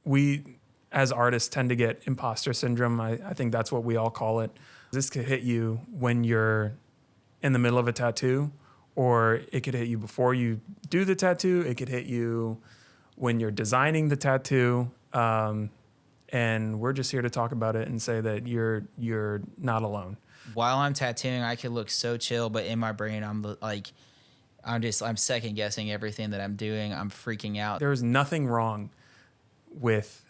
we as artists tend to get imposter syndrome. I think that's what we all call it. This could hit you when you're in the middle of a tattoo, or it could hit you before you do the tattoo. It could hit you when you're designing the tattoo. And we're just here to talk about it and say that you're not alone. While I'm tattooing, I could look so chill, but in my brain, I'm second guessing everything that I'm doing. I'm freaking out. There is nothing wrong with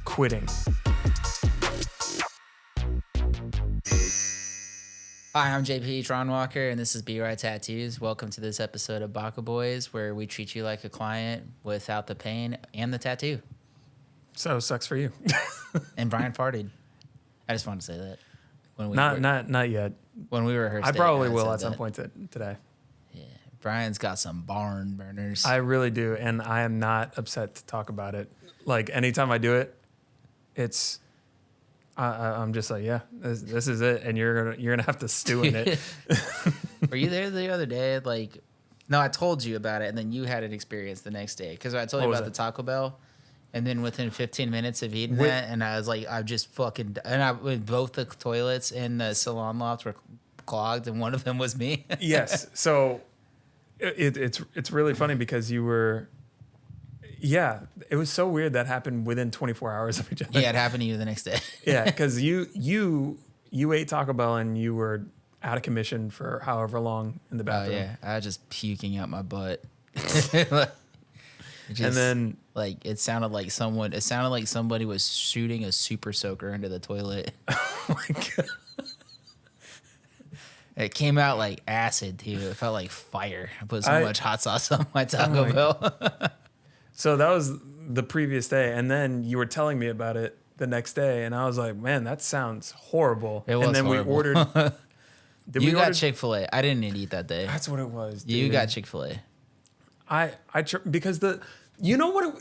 quitting. Hi, I'm JP Ron Walker, and this is Be Right Tattoos. Welcome to this episode of Baka Bois, where we treat you like a client without the pain and the tattoo. So sucks for you. And Brian farted. I just wanted to say that. Not yet. When we rehearsed, I probably will at some point today. Yeah, Brian's got some barn burners. I really do, and I am not upset to talk about it. Like anytime I do it, it's I'm just like, yeah, this is it, and you're gonna have to stew in it. Were you there the other day? No, I told you about it, and then you had an experience the next day because I told you about the Taco Bell. And then within 15 minutes of eating that, and I was like, I just fucking, both the toilets in the salon loft were clogged, and one of them was me. Yes. So it's really funny because you were, yeah, it was so weird that happened within 24 hours of each other. Yeah, it happened to you the next day. Yeah, because you ate Taco Bell and you were out of commission for however long in the bathroom. Oh, yeah. I was just puking out my butt. And then it sounded like somebody was shooting a super soaker into the toilet. Oh my God. It came out like acid too. It felt like fire. I put so much hot sauce on my Taco Bell. So that was the previous day, and then you were telling me about it the next day, and I was like, man, that sounds horrible. It was and then horrible. we ordered You got Chick-fil-A. I didn't eat that day. That's what it was, dude. You got Chick-fil-A. Because you know what?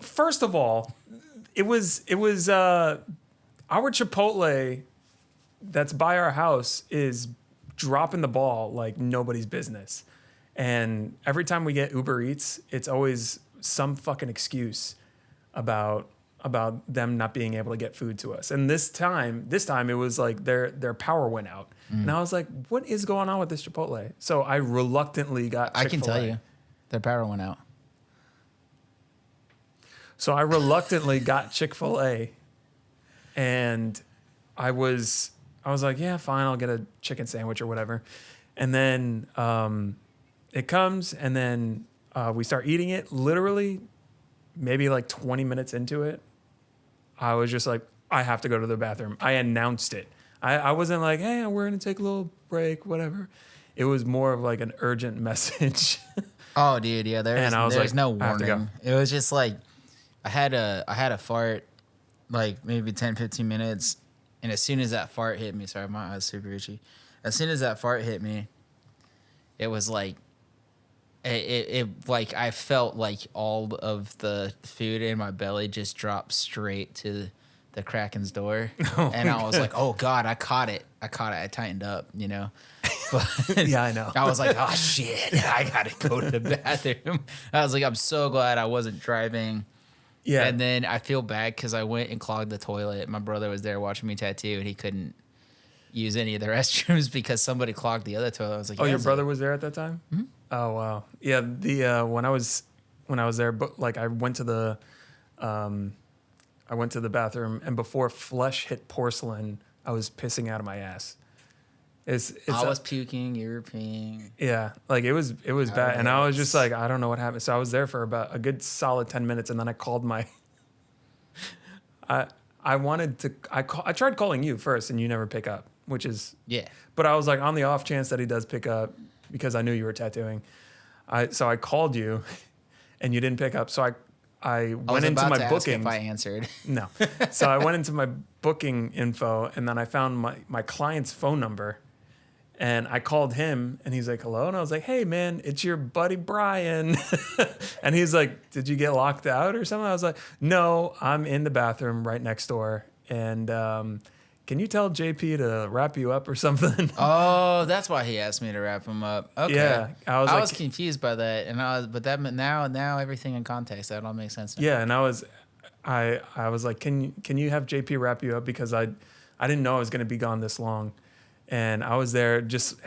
First of all, it was our Chipotle that's by our house is dropping the ball like nobody's business. And every time we get Uber Eats, it's always some fucking excuse about them not being able to get food to us. And this time it was like their power went out. And I was like, what is going on with this Chipotle? So I reluctantly got Chick-fil-A. I can tell you, their power went out. So I reluctantly got Chick-fil-A, and I was like, yeah, fine, I'll get a chicken sandwich or whatever. And then it comes, and then we start eating it. Literally, maybe like 20 minutes into it, I was just like, I have to go to the bathroom. I announced it. I wasn't like, hey, we're going to take a little break, whatever. It was more of like an urgent message. Oh, dude, yeah, there's no warning. It was just like, I had a fart, like maybe 10, 15 minutes. And as soon as that fart hit me, sorry, my eyes super itchy. As soon as that fart hit me, it was like, like I felt like all of the food in my belly just dropped straight to the Kraken's door. And I was like, oh God, I caught it. I tightened up, you know? But yeah, I know. I was like, oh shit, I gotta go to the bathroom. I was like, I'm so glad I wasn't driving. Yeah. And then I feel bad because I went and clogged the toilet. My brother was there watching me tattoo, and he couldn't use any of the restrooms because somebody clogged the other toilet. I was like, oh, your brother was there at that time? Mm-hmm. Oh, wow. Yeah. When I was there, but like I went to the bathroom, and before flesh hit porcelain, I was pissing out of my ass. I was puking, you were peeing. Yeah, like it was bad, and I was just like, I don't know what happened. So I was there for about a good solid 10 minutes, and then I called my. I tried calling you first, and you never pick up, which is yeah. But I was like, on the off chance that he does pick up, because I knew you were tattooing, so I called you, and you didn't pick up. So I went into my booking. If I answered, no. So I went into my booking info, and then I found my client's phone number. And I called him, and he's like, hello? And I was like, hey, man, it's your buddy Brian. And he's like, did you get locked out or something? I was like, no, I'm in the bathroom right next door. And can you tell JP to wrap you up or something? Oh, that's why he asked me to wrap him up. Okay. Yeah, I was confused by that, but that now everything in context, that all makes sense now. Yeah, and I was like, can you have JP wrap you up, because I didn't know I was gonna be gone this long, and I was there just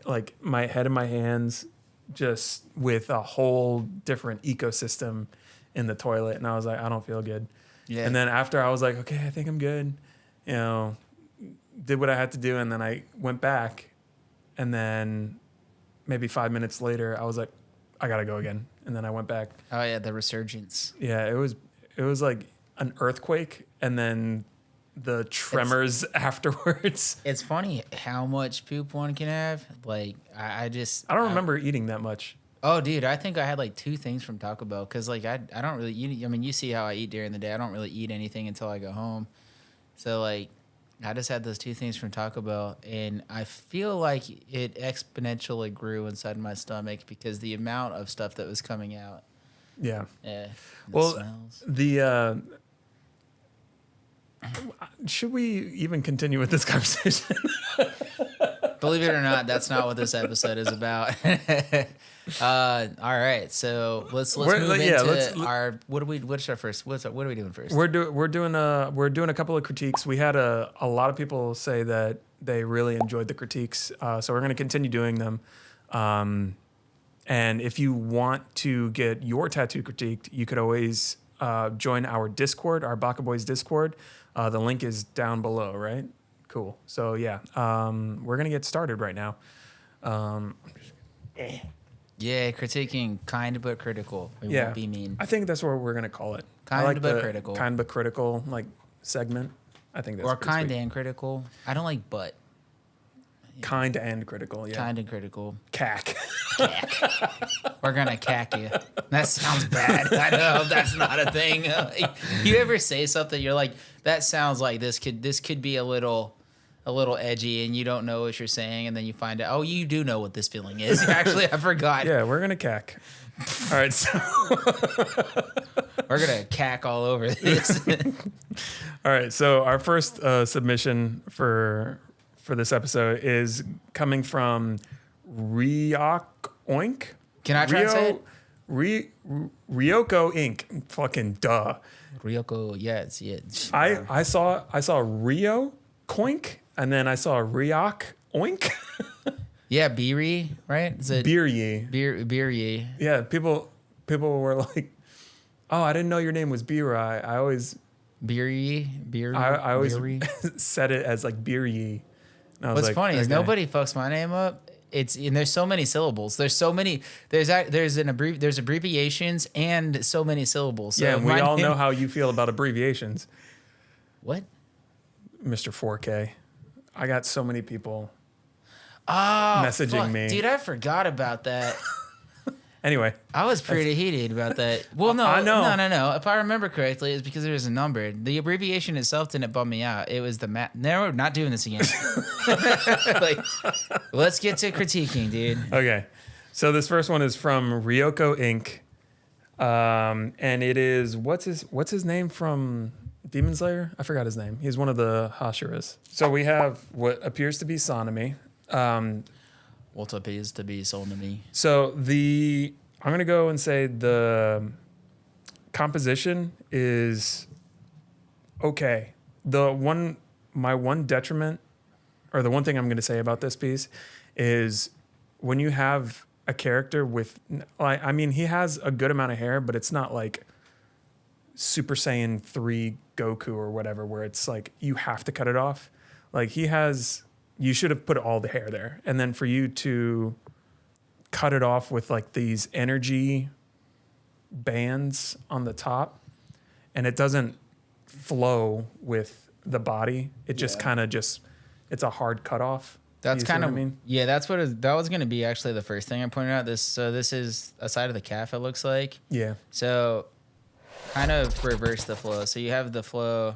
like my head in my hands, just with a whole different ecosystem in the toilet, and I was like, I don't feel good. Yeah. And then after, I was like, okay, I think I'm good. You know, did what I had to do, and then I went back, and then maybe 5 minutes later, I was like, I gotta go again, and then I went back. Oh yeah, the resurgence. Yeah, it was like an earthquake, and then the tremors afterwards. It's funny how much poop one can have. Like I don't remember eating that much. Oh, dude, I think I had like 2 things from Taco Bell, because like I don't really eat. I mean, you see how I eat during the day. I don't really eat anything until I go home. So like, I just had those 2 things from Taco Bell, and I feel like it exponentially grew inside my stomach because the amount of stuff that was coming out. Yeah. Yeah. Well, smells. Should we even continue with this conversation? Believe it or not, that's not what this episode is about. All right, so let's move into our. What's our first? What are we doing first? We're doing a couple of critiques. We had a lot of people say that they really enjoyed the critiques, so we're going to continue doing them. And if you want to get your tattoo critiqued, you could always join our Discord, our Baka Bois Discord. The link is down below, right? Cool. So yeah, we're gonna get started right now. Yeah, critiquing kind but critical. We won't be mean. I think that's what we're gonna call it. Kind but critical. Kind but critical, like segment. I think that's kind sweet. and critical. I don't like but. Kind and critical, yeah. Kind and critical. Cack. We're gonna cack you. That sounds bad. I know that's not a thing. You ever say something, you're like, that sounds like this could be a little edgy, and you don't know what you're saying, and then you find out, oh, you do know what this feeling is. Actually, I forgot. Yeah, we're gonna cack. All right, so we're gonna cack all over this. All right, so our first submission for this episode is coming from Ryoko Ink. Can I try to say it? Ryoko Ink. Fucking duh. Ryoko, yeah. I saw Rio Coink, and then I saw Ryok Oink. Yeah, Beery, right? Is it Beery? Beery. Yeah, people were like, "Oh, I didn't know your name was Beery." I always Beery. I always said it as like Beery. What's funny is nobody fucks my name up. And there's so many syllables. There's abbreviations and so many syllables. So yeah, and we all know how you feel about abbreviations. What? Mr. 4K. I got so many people messaging me. Dude, I forgot about that. Anyway. I was pretty heated about that. Well, no. I know. No. If I remember correctly, it's because there was a number. The abbreviation itself didn't bum me out. It was the math. No, we're not doing this again. Let's get to critiquing, dude. Okay. So this first one is from Ryoko Ink. And it is, what's his name from Demon Slayer? I forgot his name. He's one of the Hashiras. So we have what appears to be Sonami. What appears to be Sonami. So I'm going to go and say the composition is okay. My one detriment, or the one thing I'm going to say about this piece, is when you have a character with, I mean, he has a good amount of hair, but it's not like Super Saiyan 3 Goku or whatever, where it's like you have to cut it off. Like you should have put all the hair there. And then for you to cut it off with like these energy bands on the top, and it doesn't flow with the body. It just kind of it's a hard cutoff. That's kind of, I mean? Yeah, that was going to be actually the first thing I pointed out. This is a side of the calf, it looks like. Yeah. So kind of reverse the flow. So you have the flow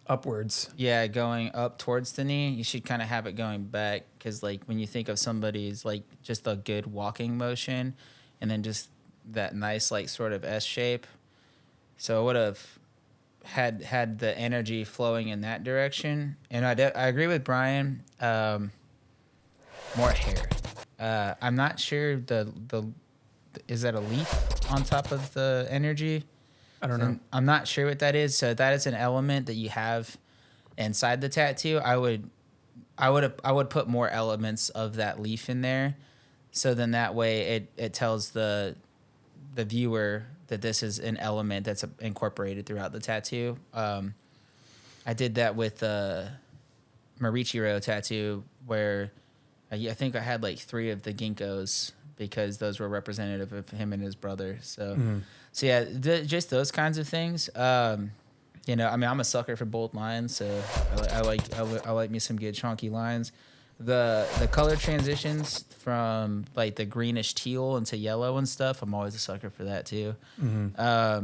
upwards. Yeah, going up towards the knee. You should kind of have it going back, because like when you think of somebody's like just a good walking motion, and then just that nice like sort of S shape. So I would have had the energy flowing in that direction. And I agree with Brian. More hair. I'm not sure is that a leaf on top of the energy? I don't know. I'm not sure what that is. So that is an element that you have inside the tattoo. I would put more elements of that leaf in there. So then that way it tells the viewer that this is an element that's incorporated throughout the tattoo. I did that with Marichiro tattoo where I think I had like 3 of the ginkgos because those were representative of him and his brother. So, so yeah, just those kinds of things. You know, I mean, I'm a sucker for bold lines, so I like me some good chunky lines. The color transitions from like the greenish teal into yellow and stuff, I'm always a sucker for that too. But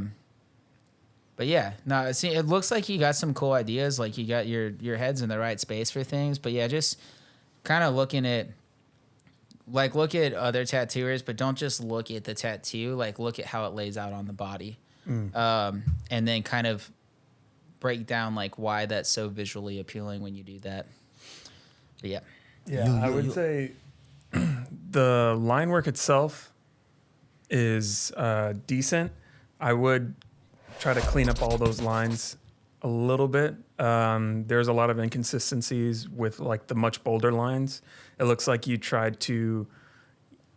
yeah, no, it looks like you got some cool ideas. Like you got your head's in the right space for things. But yeah, just kind of look at other tattooers, but don't just look at the tattoo. Like look at how it lays out on the body, and then kind of break down like why that's so visually appealing when you do that. But yeah. Yeah, I would say the line work itself is decent. I would try to clean up all those lines a little bit. There's a lot of inconsistencies with like the much bolder lines. It looks like you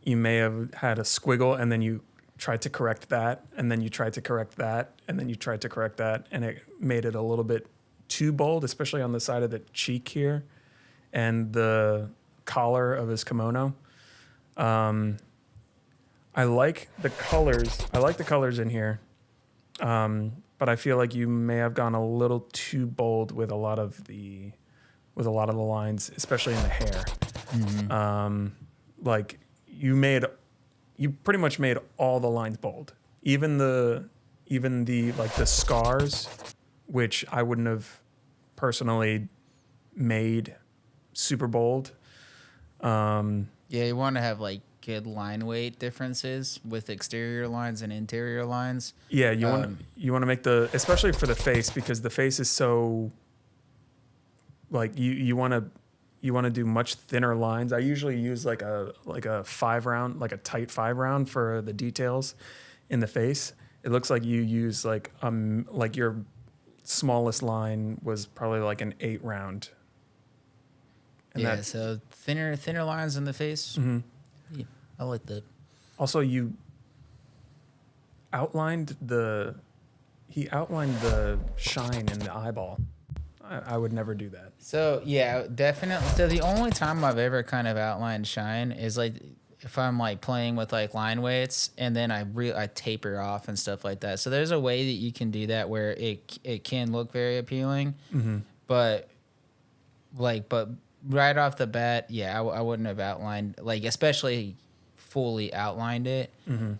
may have had a squiggle and then you tried to correct that, and then you tried to correct that, and then you tried to correct that, and it made it a little bit too bold, especially on the side of the cheek here and the collar of his kimono. I like the colors. I like the colors in here, but I feel like you may have gone a little too bold with a lot of the lines, especially in the hair. Like you pretty much made all the lines bold, even the like the scars, which I wouldn't have personally made super bold. Yeah, you want to have like good line weight differences with exterior lines and interior lines. Yeah, you want to make especially for the face, because the face is so like you want to do much thinner lines. I usually use like a 5 round, like a tight 5 round for the details in the face. It looks like you use like your smallest line was probably like an 8 round. And yeah, so thinner lines in the face. Yeah, I like that. Also, you outlined the shine in the eyeball. I would never do that. So yeah, definitely. So the only time I've ever kind of outlined shine is like if I'm like playing with like line weights, and then I taper off and stuff like that. So there's a way that you can do that where it can look very appealing, but right off the bat, yeah, I wouldn't have outlined, like, especially fully outlined it.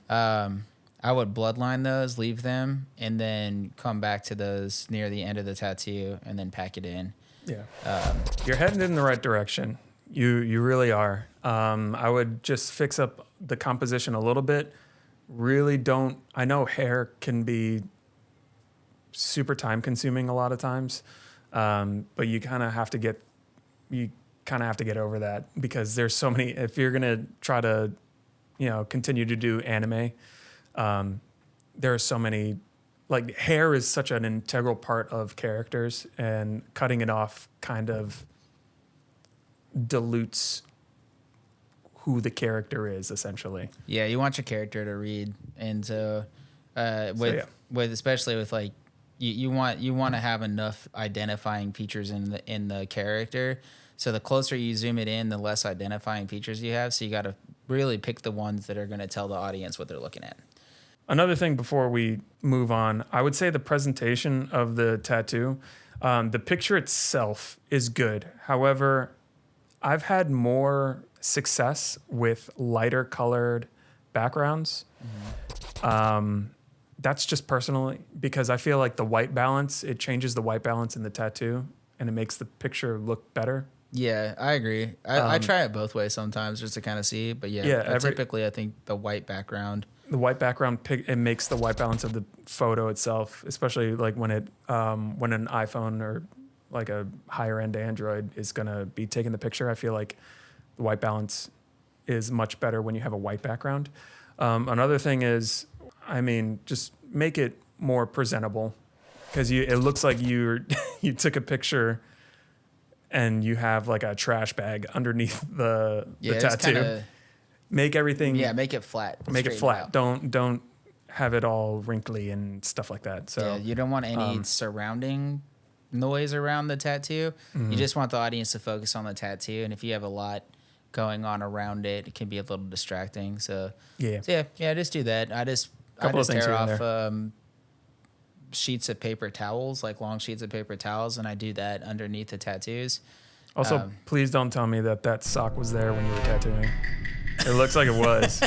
I would bloodline those, leave them, and then come back to those near the end of the tattoo and then pack it in. Yeah. You're heading in the right direction. You really are. I would just fix up the composition a little bit. Really don't. I know hair can be super time consuming a lot of times, but you kind of have to get over that, because there's so many. If you're gonna try to, continue to do anime, there are so many. Like, hair is such an integral part of characters, and cutting it off kind of dilutes who the character is, essentially. Yeah, you want your character to read, and so with especially with like you want to have enough identifying features in the character. So the closer you zoom it in, the less identifying features you have. So you got to really pick the ones that are going to tell the audience what they're looking at. Another thing before we move on, I would say the presentation of the tattoo, the picture itself is good. However, I've had more success with lighter colored backgrounds. That's just personally, because I feel like the white balance, it changes the white balance in the tattoo, and it makes the picture look better. Yeah, I agree. I try it both ways sometimes just to kind of see. But typically I think the white background the white background it makes the white balance of the photo itself, especially like when an iPhone or like a higher end Android is gonna be taking the picture. I feel like the white balance is much better when you have a white background. Another thing is, I mean, just make it more presentable, because it looks like you took a picture and you have like a trash bag underneath the tattoo. Make everything. Yeah, make it flat. Make it flat. Don't have it all wrinkly and stuff like that. So yeah, you don't want any surrounding noise around the tattoo. You just want the audience to focus on the tattoo, and if you have a lot going on around it, it can be a little distracting. So yeah, just do that. I just tear off sheets of paper towels, like long sheets of paper towels, and I do that underneath the tattoos. Also, please don't tell me that sock was there when you were tattooing. It looks like it was.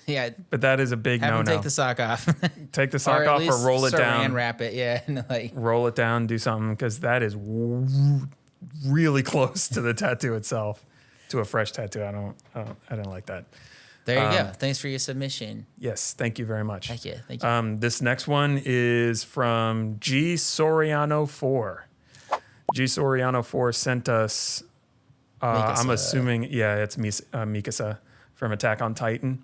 Yeah, but that is a big no-no. Take the sock off. Take the sock off or roll it down. And wrap it, yeah. Like roll it down, do something, because that is really close to the tattoo itself. To a fresh tattoo, I don't like that. There you go. Thanks for your submission. Yes, thank you very much. Thank you. This next one is from GSoriano4. GSoriano4 sent us. I'm assuming, it's Mikasa from Attack on Titan.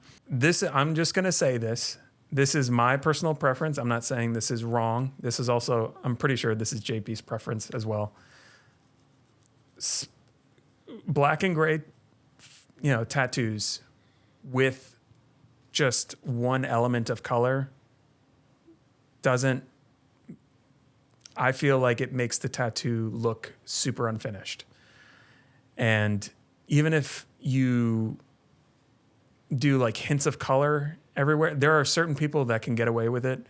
I'm just gonna say this. This is my personal preference. I'm not saying this is wrong. This is also, I'm pretty sure this is JP's preference as well. Black and gray, tattoos with just one element of color I feel like it makes the tattoo look super unfinished. And even if you do like hints of color everywhere, there are certain people that can get away with it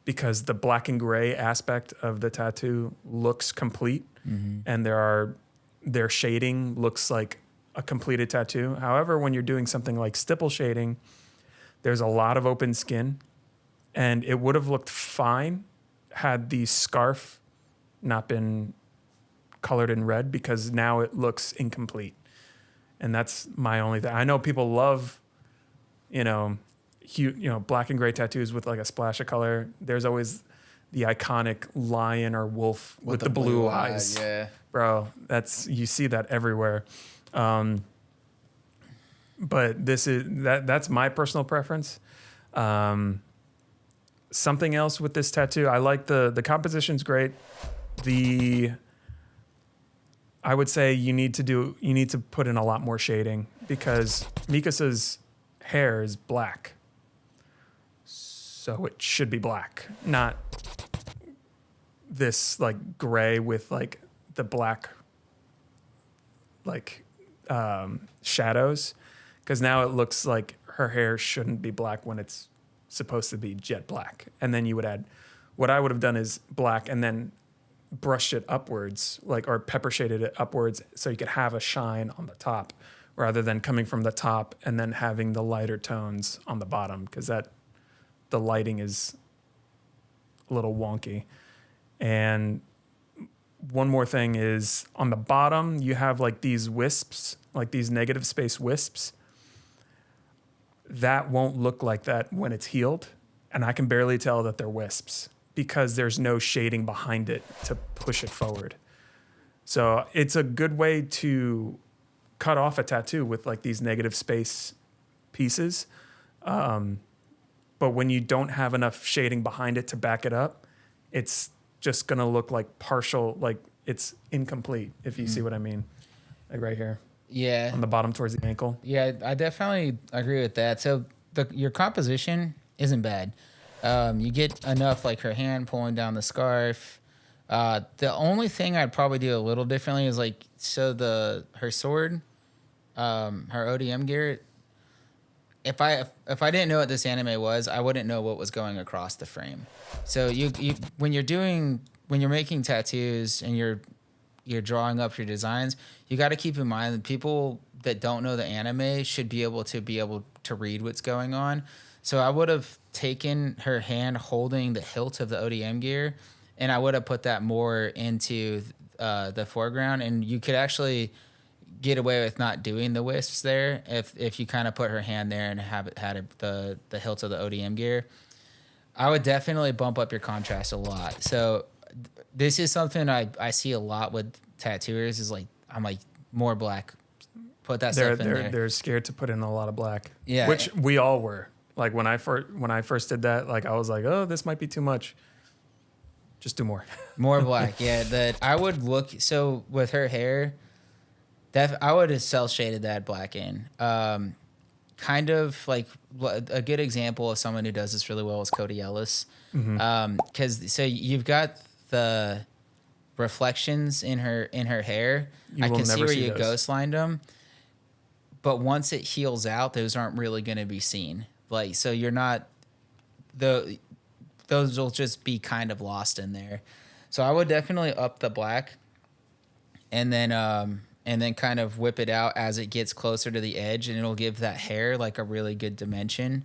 because the black and gray aspect of the tattoo looks complete, and their shading looks like a completed tattoo. However, when you're doing something like stipple shading, there's a lot of open skin, and it would have looked fine had the scarf not been colored in red, because now it looks incomplete. And that's my only thing. I know people love, black and gray tattoos with like a splash of color. There's always the iconic lion or wolf with the blue eyes. Yeah. Bro, you see that everywhere. But that's my personal preference. Something else with this tattoo, I like the composition's great. I would say you need to put in a lot more shading, because Mikasa's hair is black. So it should be black, not this like gray with like the black like shadows, because now it looks like her hair shouldn't be black when it's supposed to be jet black. And then you would add, what I would have done is black and then brushed it upwards, or pepper shaded it upwards, so you could have a shine on the top rather than coming from the top and then having the lighter tones on the bottom, because the lighting is a little wonky. And one more thing is, on the bottom you have like these wisps, like these negative space wisps. That won't look like that when it's healed, and I can barely tell that they're wisps because there's no shading behind it to push it forward. So it's a good way to cut off a tattoo with like these negative space pieces. But when you don't have enough shading behind it to back it up, it's just gonna look like partial, like it's incomplete, if you see what I mean. Like right here. Yeah. On the bottom towards the ankle. Yeah, I definitely agree with that. So your composition isn't bad. You get enough, like her hand pulling down the scarf. The only thing I'd probably do a little differently is like, so her sword, her ODM gear. If I didn't know what this anime was, I wouldn't know what was going across the frame. So when you're making tattoos and you're drawing up your designs, you got to keep in mind that people that don't know the anime should be able to read what's going on. So I would have taken her hand holding the hilt of the ODM gear, and I would have put that more into the foreground, and you could actually get away with not doing the wisps there if you kind of put her hand there and have it had the hilt of the ODM gear. I would definitely bump up your contrast a lot. So this is something I see a lot with tattooers is like, I'm like, more black. Put that stuff in there. They're scared to put in a lot of black. Yeah. Which we all were. Like when I first did that, like I was like, oh, this might be too much. Just do more. More black. Yeah. That I would look, so with her hair, I would have cell shaded that black in. Kind of like a good example of someone who does this really well is Cody Ellis. Because so you've got the reflections in her hair. I can see where you ghost lined them, but once it heals out, those aren't really going to be seen. Like, so you're not those will just be kind of lost in there. So I would definitely up the black, and then kind of whip it out as it gets closer to the edge, and it'll give that hair like a really good dimension.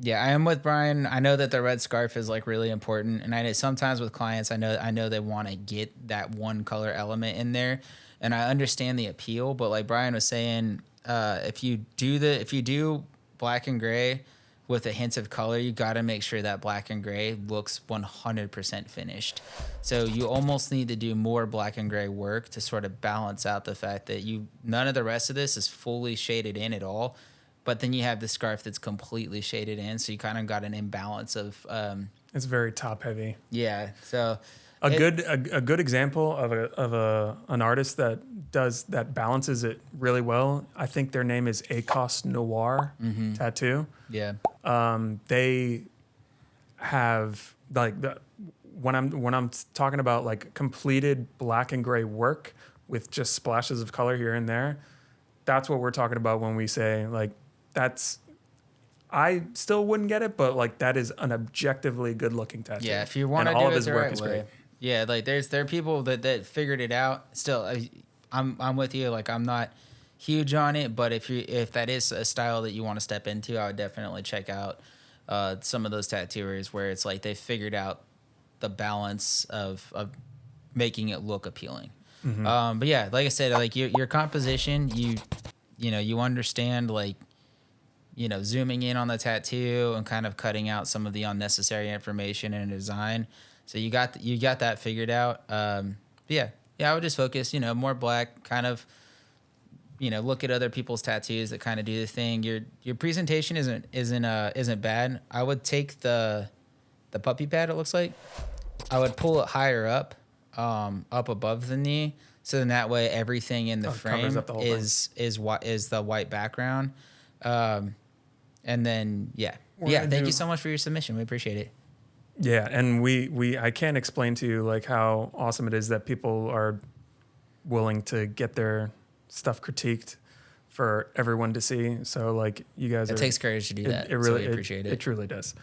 Yeah, I am with Brian. I know that the red scarf is like really important, and I know sometimes with clients, I know they want to get that one color element in there, and I understand the appeal. But like Brian was saying, if you do black and gray with a hint of color, you got to make sure that black and gray looks 100% finished. So you almost need to do more black and gray work to sort of balance out the fact that none of the rest of this is fully shaded in at all. But then you have the scarf that's completely shaded in, so you kind of got an imbalance of. It's very top heavy. Yeah, so a good example of an artist that balances it really well. I think their name is Acos Noir Tattoo. Yeah. They have like when I'm talking about like completed black and gray work with just splashes of color here and there. That's what we're talking about when we say like. I still wouldn't get it, but like that is an objectively good looking tattoo. Yeah, if you want to do it the right way. Yeah, like there are people that figured it out. Still, I'm with you. Like I'm not huge on it, but if that is a style that you want to step into, I would definitely check out some of those tattooers where it's like they figured out the balance of making it look appealing. But yeah, like I said, like your composition, you understand like. Zooming in on the tattoo and kind of cutting out some of the unnecessary information in a design. So you got that figured out. Yeah, I would just focus, more black, kind of, look at other people's tattoos that kind of do the thing. Your presentation isn't bad. I would take the puppy pad. It looks like I would pull it higher up above the knee. So then that way everything in the frame is the white background. And then, thank you so much for your submission. We appreciate it. Yeah. And I can't explain to you like how awesome it is that people are willing to get their stuff critiqued for everyone to see. So like you guys it takes courage to do that. It really, so we appreciate it. It truly does.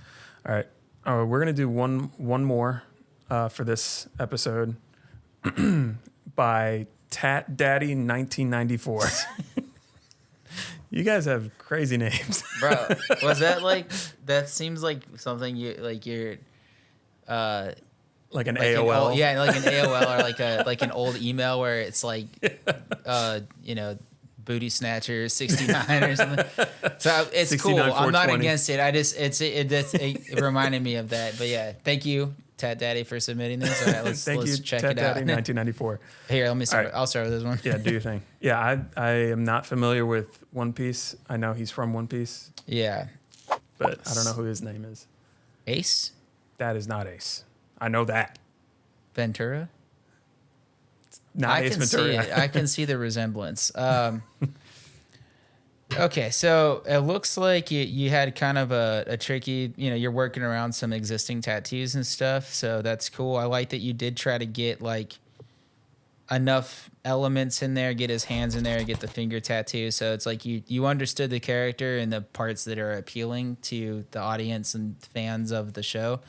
All right. We're going to do one more, for this episode by TattDaddy1994. You guys have crazy names. Bro, was that like, that seems like something you're, like an like AOL. Like an AOL or like an old email where it's like, booty snatcher 69 or something. So it's cool. I'm not against it. It reminded me of that. But yeah, thank you, TattDaddy, for submitting this. All right, let's check it out. TattDaddy1994. Here, let me start. Right. I'll start with this one. Yeah, do your thing. Yeah, I am not familiar with One Piece. I know he's from One Piece. Yeah. But I don't know who his name is. Ace? That is not Ace. I know that. Ventura? Not Ace Ventura. I can see the resemblance. Okay, so it looks like you had kind of a tricky, you're working around some existing tattoos and stuff, so that's cool. I like that you did try to get like enough elements in there, get his hands in there, get the finger tattoo. So it's like you understood the character and the parts that are appealing to the audience and fans of the show.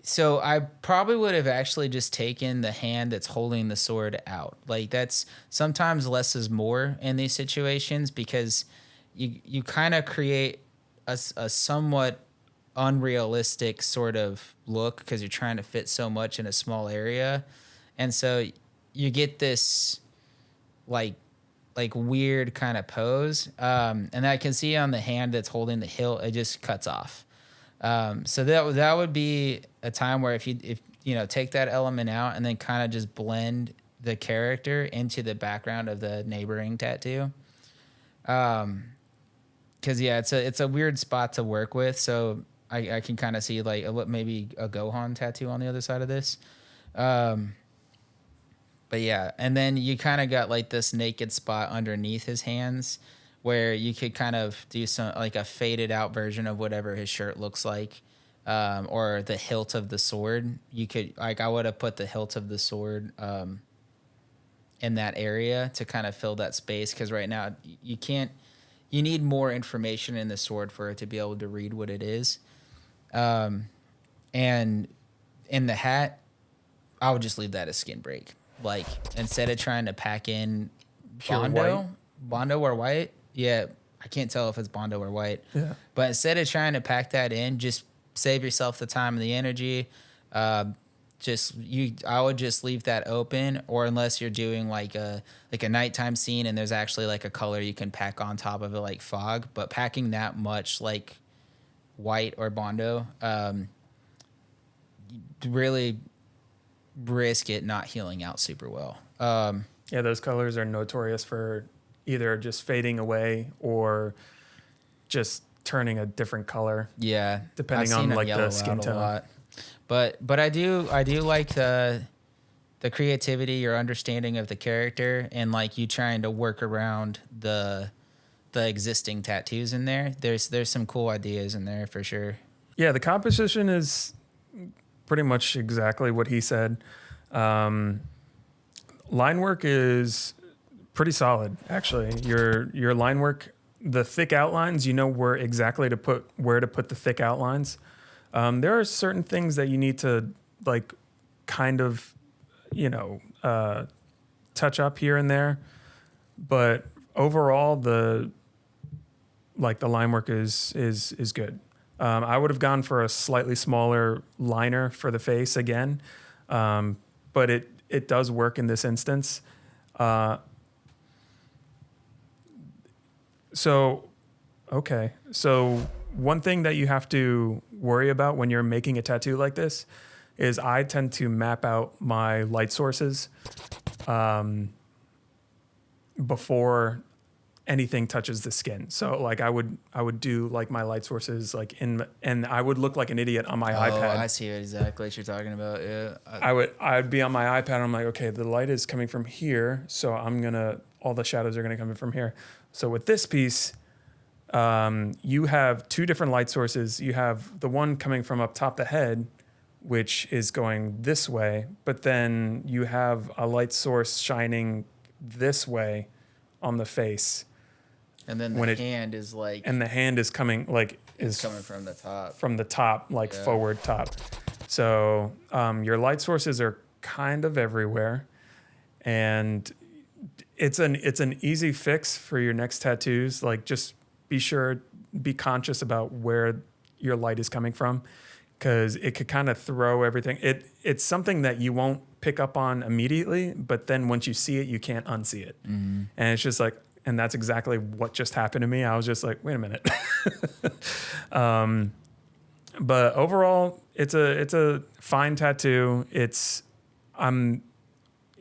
So I probably would have actually just taken the hand that's holding the sword out. Like that's sometimes less is more in these situations because you kind of create a somewhat unrealistic sort of look because you're trying to fit so much in a small area. And so you get this like weird kind of pose. And I can see on the hand that's holding the hilt, it just cuts off. So that would be a time where if you know, take that element out and then kind of just blend the character into the background of the neighboring tattoo. Cause yeah, it's a weird spot to work with. So I can kind of see like maybe a Gohan tattoo on the other side of this. But yeah, and then you kind of got like this naked spot underneath his hands where you could kind of do some like a faded out version of whatever his shirt looks like, or the hilt of the sword. You could like I would have put the hilt of the sword in that area to kind of fill that space, because right now you can't. You need more information in the sword for it to be able to read what it is. And in the hat, I would just leave that as skin break. Like, instead of trying to pack in Bondo or white. Yeah, I can't tell if it's Bondo or white. Yeah. But instead of trying to pack that in, just save yourself the time and the energy. I would just leave that open, or unless you're doing like a nighttime scene and there's actually like a color you can pack on top of it, like fog. But packing that much like white or Bondo, really risk it not healing out super well. Yeah, those colors are notorious for either just fading away or just turning a different color. Yeah, depending on like the skin tone. But I do like the creativity, your understanding of the character, and like you trying to work around the existing tattoos in there. There's some cool ideas in there for sure. Yeah, the composition is pretty much exactly what he said. Line work is pretty solid, actually. Your line work, the thick outlines, you know where to put the thick outlines. There are certain things that you need to like kind of, touch up here and there, but overall the line work is good. I would have gone for a slightly smaller liner for the face again, but it does work in this instance. So one thing that you have to worry about when you're making a tattoo like this is I tend to map out my light sources before anything touches the skin. So like I would do like my light sources like and I would look like an idiot on my iPad. I see exactly what you're talking about. Yeah. I'd be on my iPad and I'm like, okay, the light is coming from here, so all the shadows are gonna come in from here. So with this piece, you have two different light sources. You have the one coming from up top the head, which is going this way, but then you have a light source shining this way on the face. And then the hand is like... And the hand is coming like... It's coming from the top. From the top, like forward top. So your light sources are kind of everywhere. And it's an easy fix for your next tattoos. Like just be conscious about where your light is coming from, because it could kind of throw everything. It's something that you won't pick up on immediately, but then once you see it, you can't unsee it. Mm-hmm. And it's just like, and that's exactly what just happened to me. I was just like, wait a minute. But overall, it's a fine tattoo.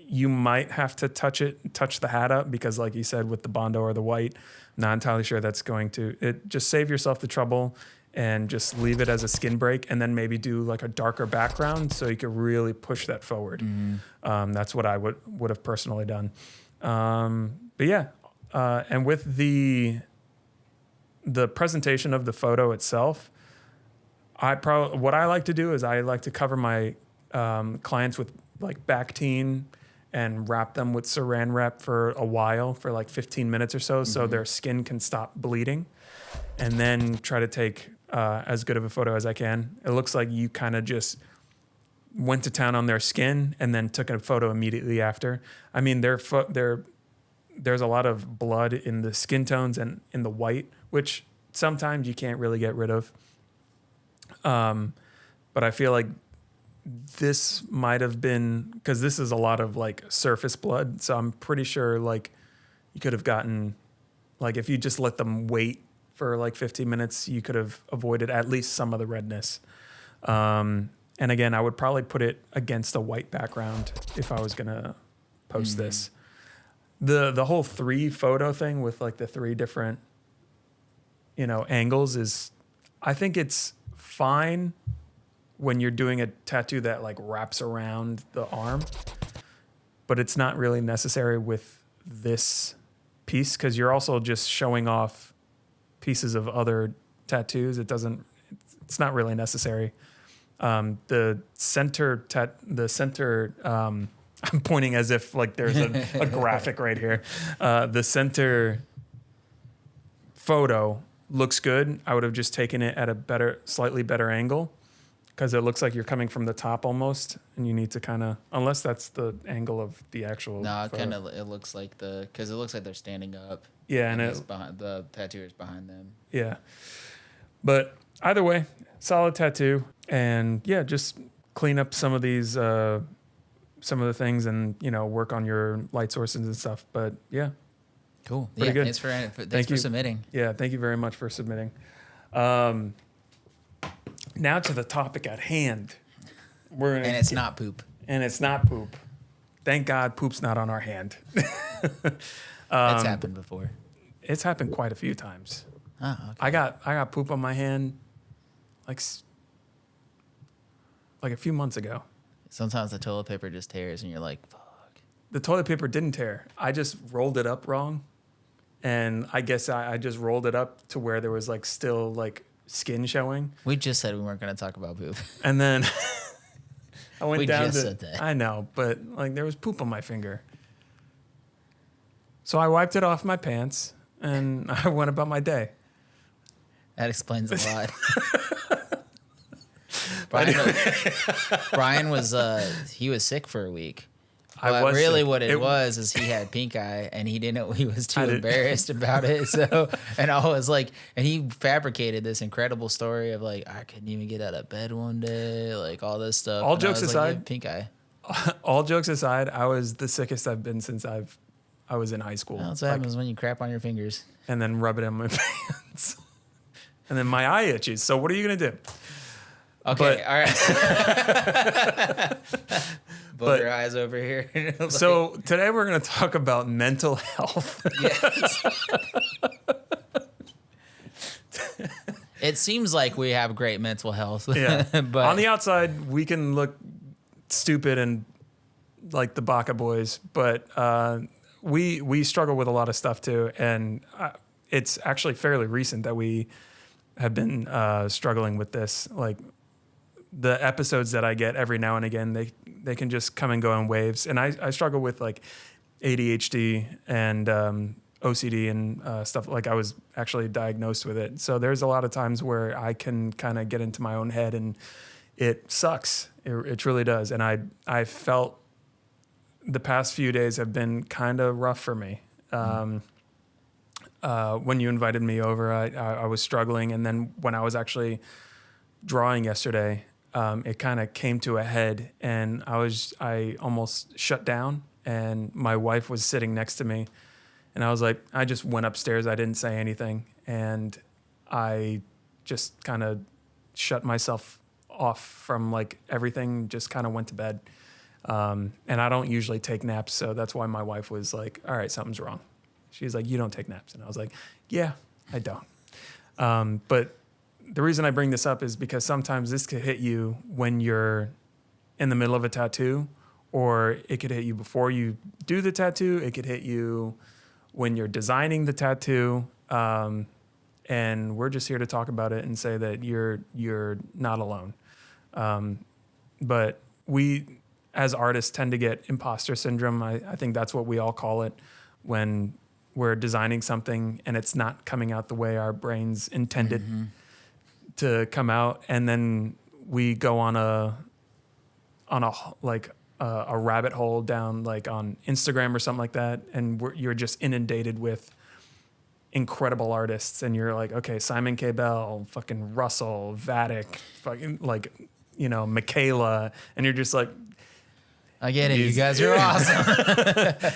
You might have to touch the hat up, because like you said, with the Bondo or the white, not entirely sure that's going to, just save yourself the trouble and just leave it as a skin break, and then maybe do like a darker background so you could really push that forward. Mm-hmm. That's what I would have personally done. But yeah, and with the presentation of the photo itself, what I like to do is I like to cover my clients with like Bactine and wrap them with Saran wrap for a while, for like 15 minutes or so, so their skin can stop bleeding, and then try to take as good of a photo as I can. It looks like you kind of just went to town on their skin and then took a photo immediately after. I mean, there's a lot of blood in the skin tones and in the white, which sometimes you can't really get rid of. But I feel like this might have been, because this is a lot of like surface blood. So I'm pretty sure like you could have gotten, like if you just let them wait for like 15 minutes, you could have avoided at least some of the redness. And again, I would probably put it against a white background if I was going to post this. The whole 3 photo thing with like the 3 different, angles is, I think it's fine when you're doing a tattoo that like wraps around the arm, but it's not really necessary with this piece because you're also just showing off pieces of other tattoos. It's not really necessary. The center, I'm pointing as if like there's a graphic right here. The center photo looks good. I would have just taken it at a slightly better angle because it looks like you're coming from the top almost, and you need to kind of, unless that's the angle of the actual. No, it looks like because it looks like they're standing up. Yeah, and it's behind the tattooer's behind them. Yeah, but either way, solid tattoo, and yeah, just clean up some of these, some of the things, and work on your light sources and stuff. But yeah. Cool. Pretty good. Thanks for submitting. Yeah, thank you very much for submitting. Now to the topic at hand. And it's not poop. And it's not poop. Thank God poop's not on our hand. It's happened before. It's happened quite a few times. Oh, okay. I got poop on my hand like a few months ago. Sometimes the toilet paper just tears and you're like, fuck. The toilet paper didn't tear. I just rolled it up wrong. And I guess I just rolled it up to where there was like still like skin showing. We just said we weren't going to talk about poop. And then I went we down just to, said that. I know, but like there was poop on my finger. So I wiped it off my pants and I went about my day. That explains a lot. Brian was he was sick for a week. But really sick. What it was is he had pink eye and he didn't know, he was too embarrassed about it. So, and I was like, and he fabricated this incredible story of like, I couldn't even get out of bed one day, like all this stuff. All jokes aside, like, pink eye. All jokes aside, I was the sickest I've been since I was in high school. That's what happens when you crap on your fingers. And then rub it in my pants. And then my eye itches. So what are you going to do? Okay, all right. Both your eyes over here. Like, so today we're going to talk about mental health. Yes. It seems like we have great mental health. Yeah. But on the outside, we can look stupid and like the Baka Boys, but we struggle with a lot of stuff too. And it's actually fairly recent that we have been struggling with this. Like the episodes that I get every now and again, they can just come and go in waves. And I struggle with like ADHD and OCD and stuff. Like I was actually diagnosed with it. So there's a lot of times where I can kind of get into my own head and it sucks. It truly does. And I felt the past few days have been kind of rough for me. When you invited me over, I was struggling. And then when I was actually drawing yesterday, it kind of came to a head and I almost shut down, and my wife was sitting next to me and I was like, I just went upstairs. I didn't say anything. And I just kind of shut myself off from like everything, just kind of went to bed. And I don't usually take naps. So that's why my wife was like, all right, something's wrong. She's like, you don't take naps. And I was like, yeah, I don't. But the reason I bring this up is because sometimes this could hit you when you're in the middle of a tattoo, or it could hit you before you do the tattoo. It could hit you when you're designing the tattoo. And we're just here to talk about it and say that you're not alone. But we, as artists, tend to get imposter syndrome. I think that's what we all call it when we're designing something and it's not coming out the way our brains intended to come out, and then we go on a rabbit hole down like on Instagram or something like that, and you're just inundated with incredible artists, and you're like, okay, Simon K. Bell, fucking Russell, Vatic, fucking like Michaela, and you're just like, I get it. You guys are awesome.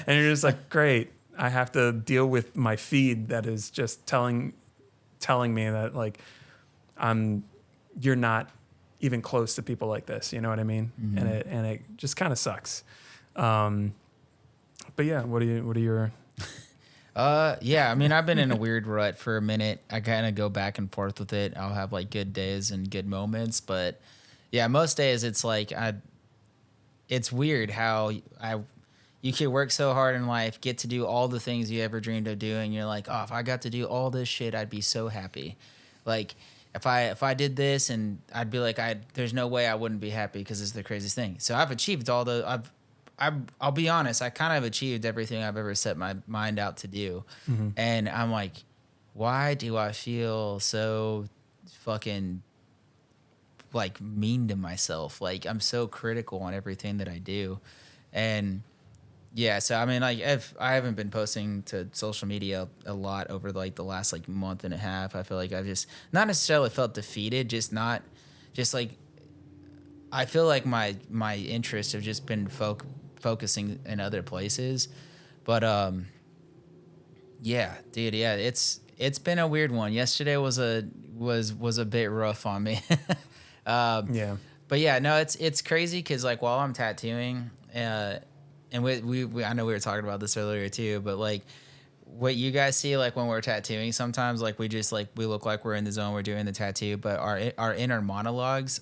and you're just like, great. I have to deal with my feed that is just telling me that like you're not even close to people like this. You know what I mean? Mm-hmm. And it just kind of sucks. But yeah, what are your? Yeah, I mean, I've been in a weird rut for a minute. I kind of go back and forth with it. I'll have like good days and good moments, but yeah, most days it's like it's weird how you can work so hard in life, get to do all the things you ever dreamed of doing. You're like, oh, if I got to do all this shit, I'd be so happy. Like if I did this, and I'd be like, there's no way I wouldn't be happy because it's the craziest thing. So I've achieved I'll be honest, I kind of achieved everything I've ever set my mind out to do. Mm-hmm. And I'm like, why do I feel so fucking like mean to myself? Like I'm so critical on everything that I do. And yeah, so I mean, like I haven't been posting to social media a lot over like the last like month and a half. I feel like I've just not necessarily felt defeated, just like I feel like my interests have just been focusing in other places. But yeah, dude, yeah, it's been a weird one. Yesterday was a bit rough on me. Yeah. But yeah, no, it's crazy because like while I'm tattooing, and we I know we were talking about this earlier too, but like what you guys see like when we're tattooing, sometimes like we just like we look like we're in the zone, we're doing the tattoo, but our inner monologues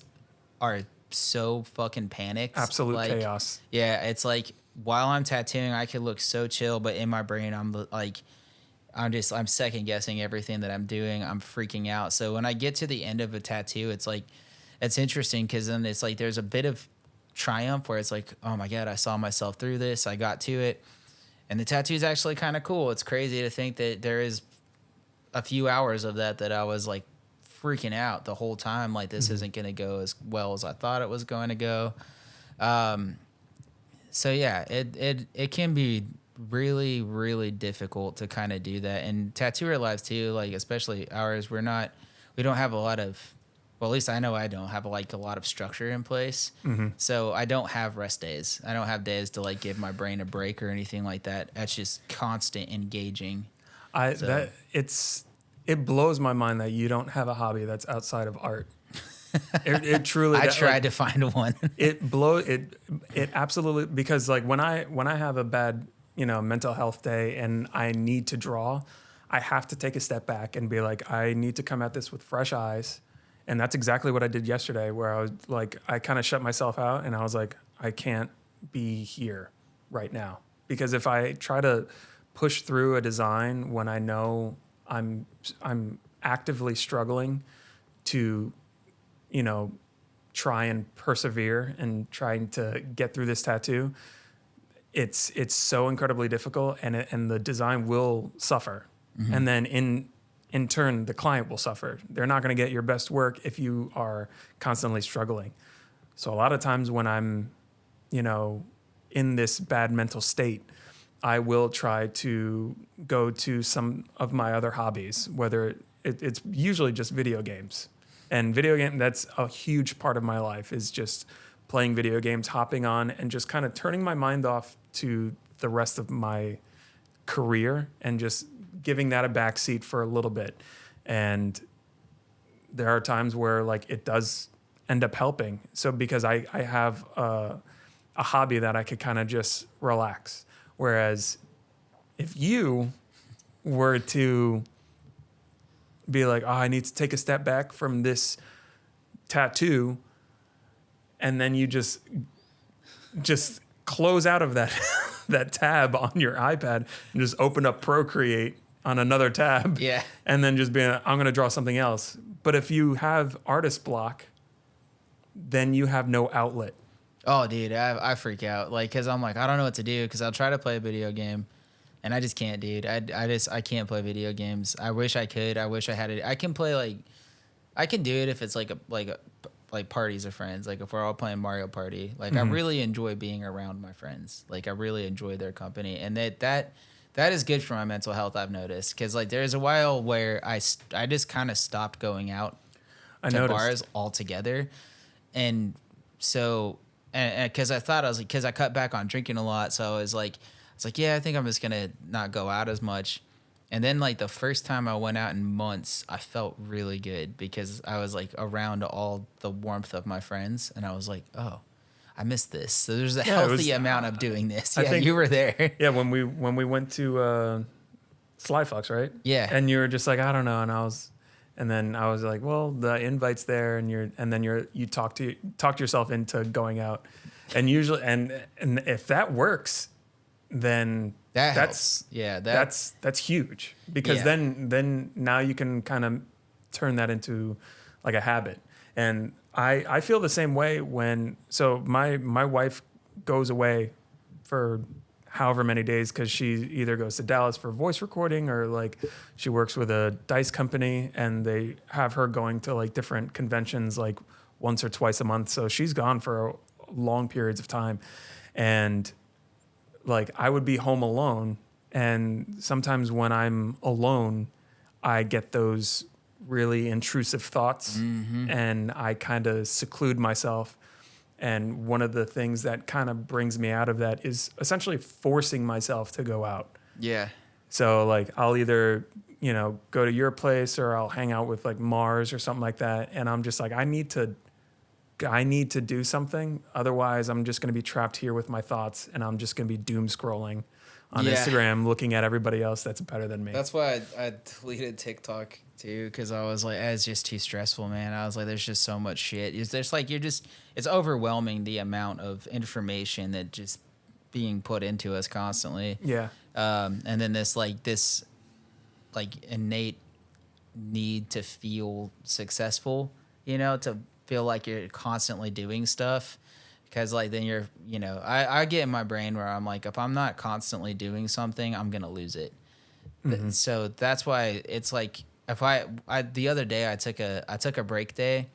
are so fucking panicked. Absolute like, chaos. Yeah, it's like while I'm tattooing, I could look so chill, but in my brain, I'm second guessing everything that I'm doing. I'm freaking out. So when I get to the end of a tattoo, it's like, it's interesting because then it's like there's a bit of triumph where it's like, oh my God, I saw myself through this. I got to it. And the tattoo is actually kind of cool. It's crazy to think that there is a few hours of that I was like freaking out the whole time. Like this isn't going to go as well as I thought it was going to go. So yeah, it can be really, really difficult to kind of do that. And tattooer lives too, like especially ours, we don't have a lot of, well, at least I know I don't have like a lot of structure in place. Mm-hmm. So I don't have rest days. I don't have days to like give my brain a break or anything like that. That's just constant engaging. It blows my mind that you don't have a hobby that's outside of art. It truly. I tried to find one. It absolutely, because like when I have a bad mental health day and I need to draw, I have to take a step back and be like, I need to come at this with fresh eyes. And that's exactly what I did yesterday, where I was like, I kind of shut myself out and I was like, I can't be here right now. Because if I try to push through a design when I know I'm actively struggling to, try and persevere and trying to get through this tattoo, it's so incredibly difficult, and the design will suffer. Mm-hmm. And then in turn, the client will suffer. They're not going to get your best work if you are constantly struggling. So a lot of times when I'm, in this bad mental state, I will try to go to some of my other hobbies, whether it's usually just video games. And that's a huge part of my life, is just playing video games, hopping on and just kind of turning my mind off to the rest of my career and just giving that a backseat for a little bit. And there are times where like it does end up helping. So because I have a hobby that I could kind of just relax. Whereas if you were to be like, oh, I need to take a step back from this tattoo, and then you just close out of that that tab on your iPad and just open up Procreate on another tab. Yeah. And then just being, I'm going to draw something else. But if you have artist block, then you have no outlet. Oh, dude, I freak out. Like, because I'm like, I don't know what to do, because I'll try to play a video game, and I just can't, dude. I can't play video games. I wish I could. I wish I had it. I can play, like, I can do it if it's like parties of friends. Like, if we're all playing Mario Party. Like, I really enjoy being around my friends. Like, I really enjoy their company. And that is good for my mental health, I've noticed. Because, like, there's a while where I just kind of stopped going out to bars altogether. And so, and because I thought I was like, because I cut back on drinking a lot. So I was like, yeah, I think I'm just going to not go out as much. And then like the first time I went out in months, I felt really good because I was like around all the warmth of my friends. And I was like, oh, I missed this. So there's a healthy amount of doing this. Yeah, you were there. Yeah, when we went to Sly Fox, right? Yeah. And you were just like, I don't know. And then I was like, well, the invite's there, and you talk yourself into going out. And usually and if that works, then that's huge, because then now you can kind of turn that into like a habit. And I feel the same way so my wife goes away for however many days, because she either goes to Dallas for voice recording, or like she works with a dice company and they have her going to like different conventions like once or twice a month. So she's gone for long periods of time. And like I would be home alone, and sometimes when I'm alone, I get those really intrusive thoughts, and I kind of seclude myself. And one of the things that kind of brings me out of that is essentially forcing myself to go out. Yeah. So like I'll either, go to your place, or I'll hang out with like Mars or something like that. And I'm just like, I need to do something. Otherwise I'm just going to be trapped here with my thoughts, and I'm just going to be doom scrolling on Instagram, looking at everybody else that's better than me. That's why I deleted TikTok too, because I was like, it's just too stressful, man. I was like, there's just so much shit. There's like, it's overwhelming, the amount of information that just being put into us constantly. Yeah. And then this innate need to feel successful, to feel like you're constantly doing stuff. Because like then you're, I get in my brain where I'm like, if I'm not constantly doing something, I'm gonna lose it. Mm-hmm. So that's why it's like, if I the other day I took a break day,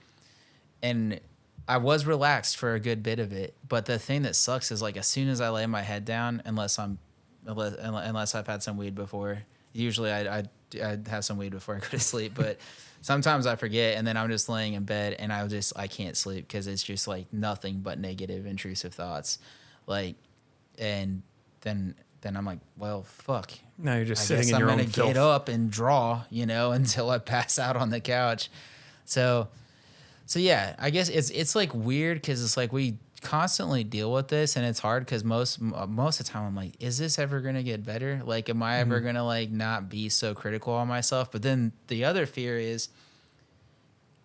and I was relaxed for a good bit of it. But the thing that sucks is like as soon as I lay my head down, unless I've had some weed before. Usually I have some weed before I go to sleep, but sometimes I forget, and then I'm just laying in bed and I can't sleep because it's just like nothing but negative, intrusive thoughts. Like, and then I'm like, well, fuck. Now you're just sitting in your own filth. I'm going to get up and draw, until I pass out on the couch. So yeah, I guess it's like weird because it's like we constantly deal with this, and it's hard because most of the time I'm like, is this ever going to get better? Like, am I ever going to like not be so critical on myself? But then the other fear is,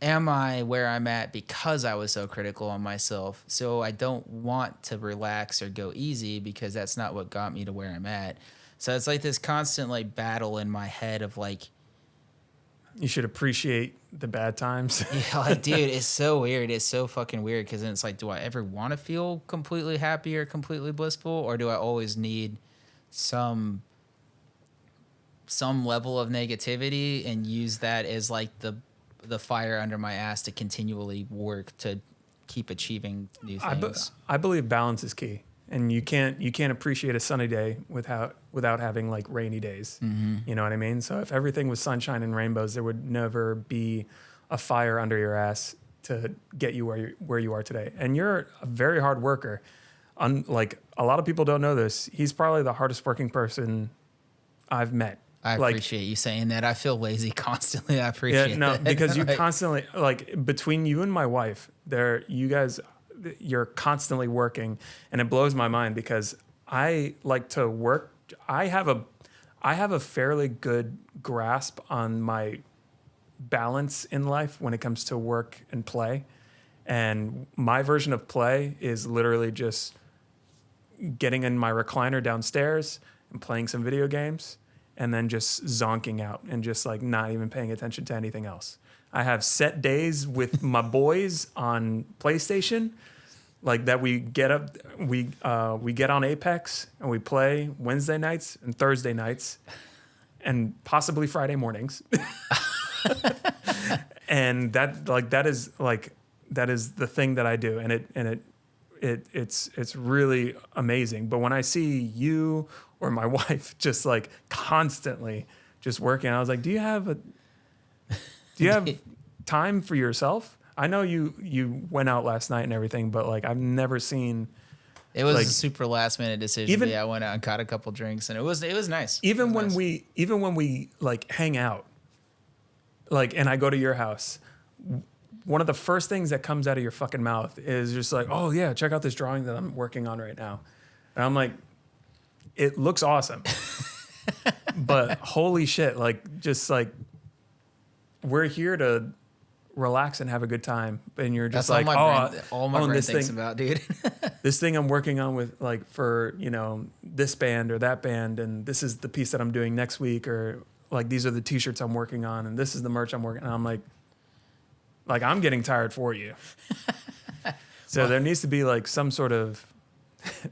am I where I'm at because I was so critical on myself? So I don't want to relax or go easy because that's not what got me to where I'm at. So it's like this constant like battle in my head of like, you should appreciate the bad times. Yeah, like, dude, it's so weird. It's so fucking weird because then it's like, do I ever want to feel completely happy or completely blissful, or do I always need some level of negativity and use that as like the fire under my ass to continually work to keep achieving new things? I believe balance is key, and you can't appreciate a sunny day without having like rainy days. Mm-hmm. You know what I mean? So if everything was sunshine and rainbows, there would never be a fire under your ass to get you where you are today. And you're a very hard worker. Like a lot of people don't know this. He's probably the hardest working person I've met. I appreciate you saying that. I feel lazy constantly. I appreciate that. Because you constantly, like, between you and my wife, you're constantly working, and it blows my mind because I like to work. I have a fairly good grasp on my balance in life when it comes to work and play. And my version of play is literally just getting in my recliner downstairs and playing some video games, and then just zonking out and just like not even paying attention to anything else. I have set days with my boys on PlayStation, like that we get up, we get on Apex and we play Wednesday nights and Thursday nights and possibly Friday mornings. And that is the thing that I do. And it's really amazing. But when I see you or my wife just like constantly just working, I was like, do you have time for yourself? I know you went out last night and everything, but like I've never seen. It was like, a super last minute decision. Even, I went out and caught a couple drinks, and it was nice. Even when we like hang out, like, and I go to your house, one of the first things that comes out of your fucking mouth is just like, oh yeah, check out this drawing that I'm working on right now. And I'm like, it looks awesome. But holy shit, like, just like, we're here to relax and have a good time. And you're just that's like, all my brain thinks thing, about, dude. this thing I'm working on with, like, for, you know, this band or that band, and this is the piece that I'm doing next week, or like, these are the t-shirts I'm working on, and this is the merch I'm working on. I'm like I'm getting tired for you. So there needs to be like some sort of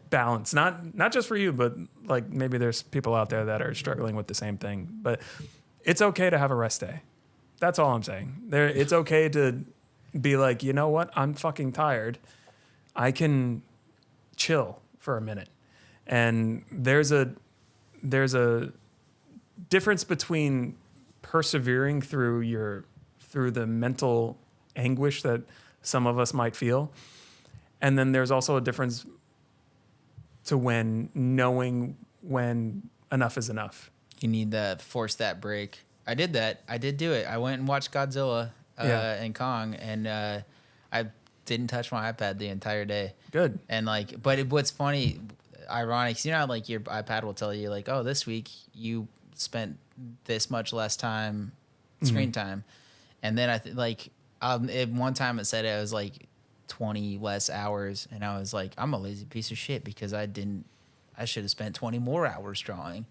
balance, not just for you, but like maybe there's people out there that are struggling with the same thing. But it's okay to have a rest day. That's all I'm saying. It's okay to be like, you know what? I'm fucking tired. I can chill for a minute. And there's a difference between persevering through the mental anguish that some of us might feel. And then there's also a difference to knowing when enough is enough. You need to force that break. I did that. I did do it. I went and watched Godzilla and Kong, and I didn't touch my iPad the entire day. Good. And like, but what's funny, ironic, you know how like your iPad will tell you like, oh, this week you spent this much less time, screen time. And then one time it said it was like 20 less hours, and I was like, I'm a lazy piece of shit because I should have spent 20 more hours drawing.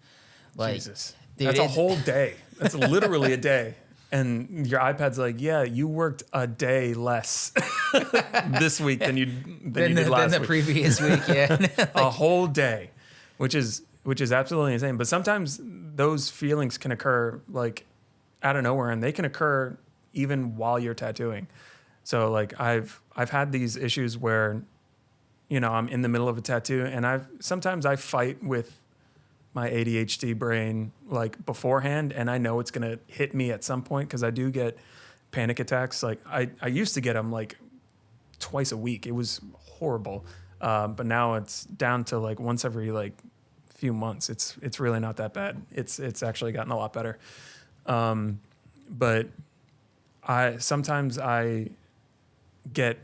Like, Jesus. Dude, that's a whole day. That's literally a day. And your iPad's like, yeah, you worked a day less this week than you did last week. Than the previous week, yeah. Like, a whole day, which is absolutely insane. But sometimes those feelings can occur like out of nowhere, and they can occur even while you're tattooing. So like I've had these issues where, you know, I'm in the middle of a tattoo, and sometimes I fight with my ADHD brain like beforehand, and I know it's gonna hit me at some point because I do get panic attacks. Like I used to get them like twice a week. It was horrible, but now it's down to like once every like few months. It's really not that bad. It's actually gotten a lot better. But sometimes I get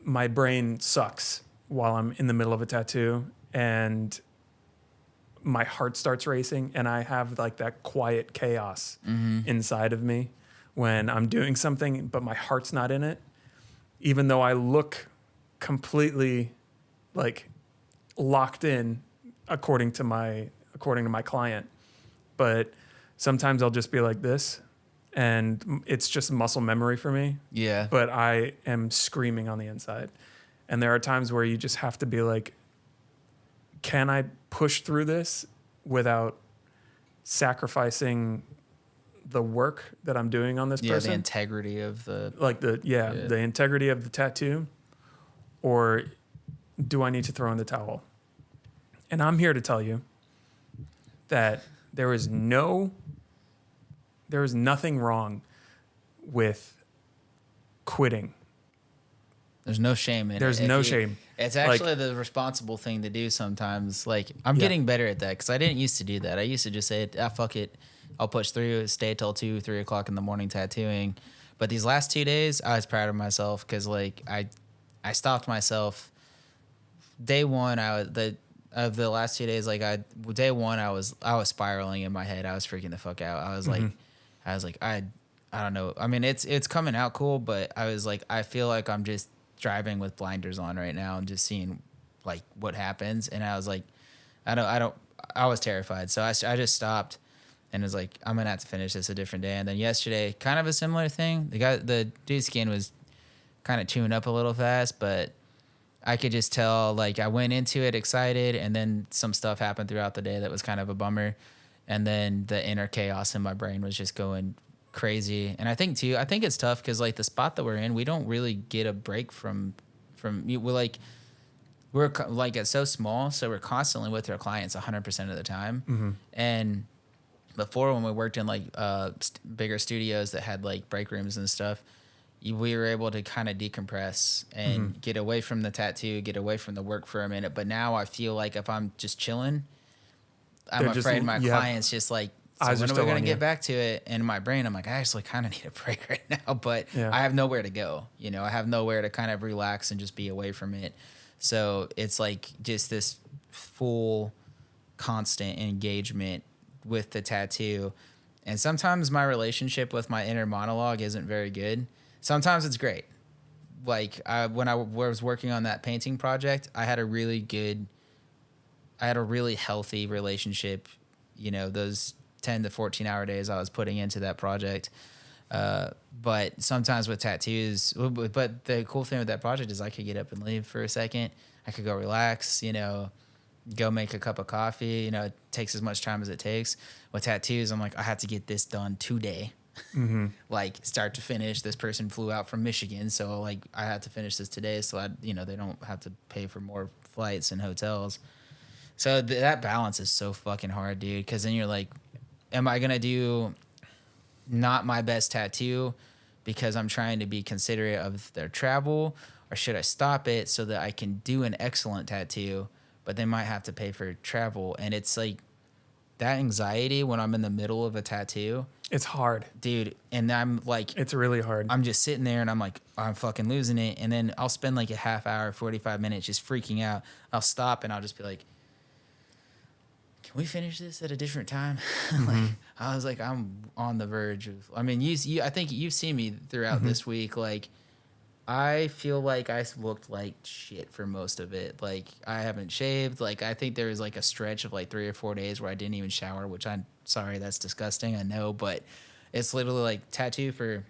my brain sucks while I'm in the middle of a tattoo, and my heart starts racing, and I have like that quiet chaos inside of me when I'm doing something, but my heart's not in it, even though I look completely like locked in according to my client. But sometimes I'll just be like this, and it's just muscle memory for me. Yeah. But I am screaming on the inside. And there are times where you just have to be like, can I push through this without sacrificing the work that I'm doing on this person? The integrity of the... the integrity of the tattoo. Or do I need to throw in the towel? And I'm here to tell you that there is nothing wrong with quitting. There's no shame in it. There's no shame. It's actually the responsible thing to do sometimes. Like, I'm getting better at that because I didn't used to do that. I used to just say, fuck it. I'll push through, stay till 2, 3 o'clock in the morning tattooing. But these last 2 days, I was proud of myself because, like, I stopped myself. Day one, of the last 2 days, day one, I was spiraling in my head. I was freaking the fuck out. I was like, I don't know. I mean, it's coming out cool, but I was like, I feel like I'm just driving with blinders on right now and just seeing like what happens. And I was like, I was terrified. So I just stopped and was like, I'm gonna have to finish this a different day. And then yesterday, kind of a similar thing. The dude's skin was kind of chewing up a little fast, but I could just tell, like, I went into it excited, and then some stuff happened throughout the day that was kind of a bummer. And then the inner chaos in my brain was just going crazy. And I think it's tough because, like, the spot that we're in, we don't really get a break from we're it's so small, so we're constantly with our clients 100% of the time. And before, when we worked in like bigger studios that had like break rooms and stuff, we were able to kind of decompress and get away from the tattoo, get away from the work for a minute. But now I feel like if I'm just chilling, I'm afraid my clients just like, so when are we going to get back to it? And in my brain, I'm like, I actually kind of need a break right now, but I have nowhere to go. You know, I have nowhere to kind of relax and just be away from it. So it's like just this full constant engagement with the tattoo. And sometimes my relationship with my inner monologue isn't very good. Sometimes it's great. Like when I was working on that painting project, I had a really healthy relationship, you know, those 10 to 14 hour days I was putting into that project. But sometimes with tattoos, but the cool thing with that project is I could get up and leave for a second. I could go relax, you know, go make a cup of coffee. You know, it takes as much time as it takes. With tattoos, I'm like, I have to get this done today. Like start to finish. This person flew out from Michigan, so like I had to finish this today, so they don't have to pay for more flights and hotels. So that balance is so fucking hard, dude, because then you're like, am I gonna do not my best tattoo because I'm trying to be considerate of their travel, or should I stop it so that I can do an excellent tattoo, but they might have to pay for travel? And it's like that anxiety when I'm in the middle of a tattoo. It's hard, dude. And I'm like, it's really hard. I'm just sitting there and I'm like, I'm fucking losing it. And then I'll spend like a half hour, 45 minutes just freaking out. I'll stop and I'll just be like, can we finish this at a different time? Like, I was like, I'm on the verge of, I mean, I think you've seen me throughout this week. Like, I feel like I looked like shit for most of it. Like, I haven't shaved. Like, I think there was like a stretch of like 3 or 4 days where I didn't even shower, which I'm sorry, that's disgusting. I know, but it's literally like tattoo for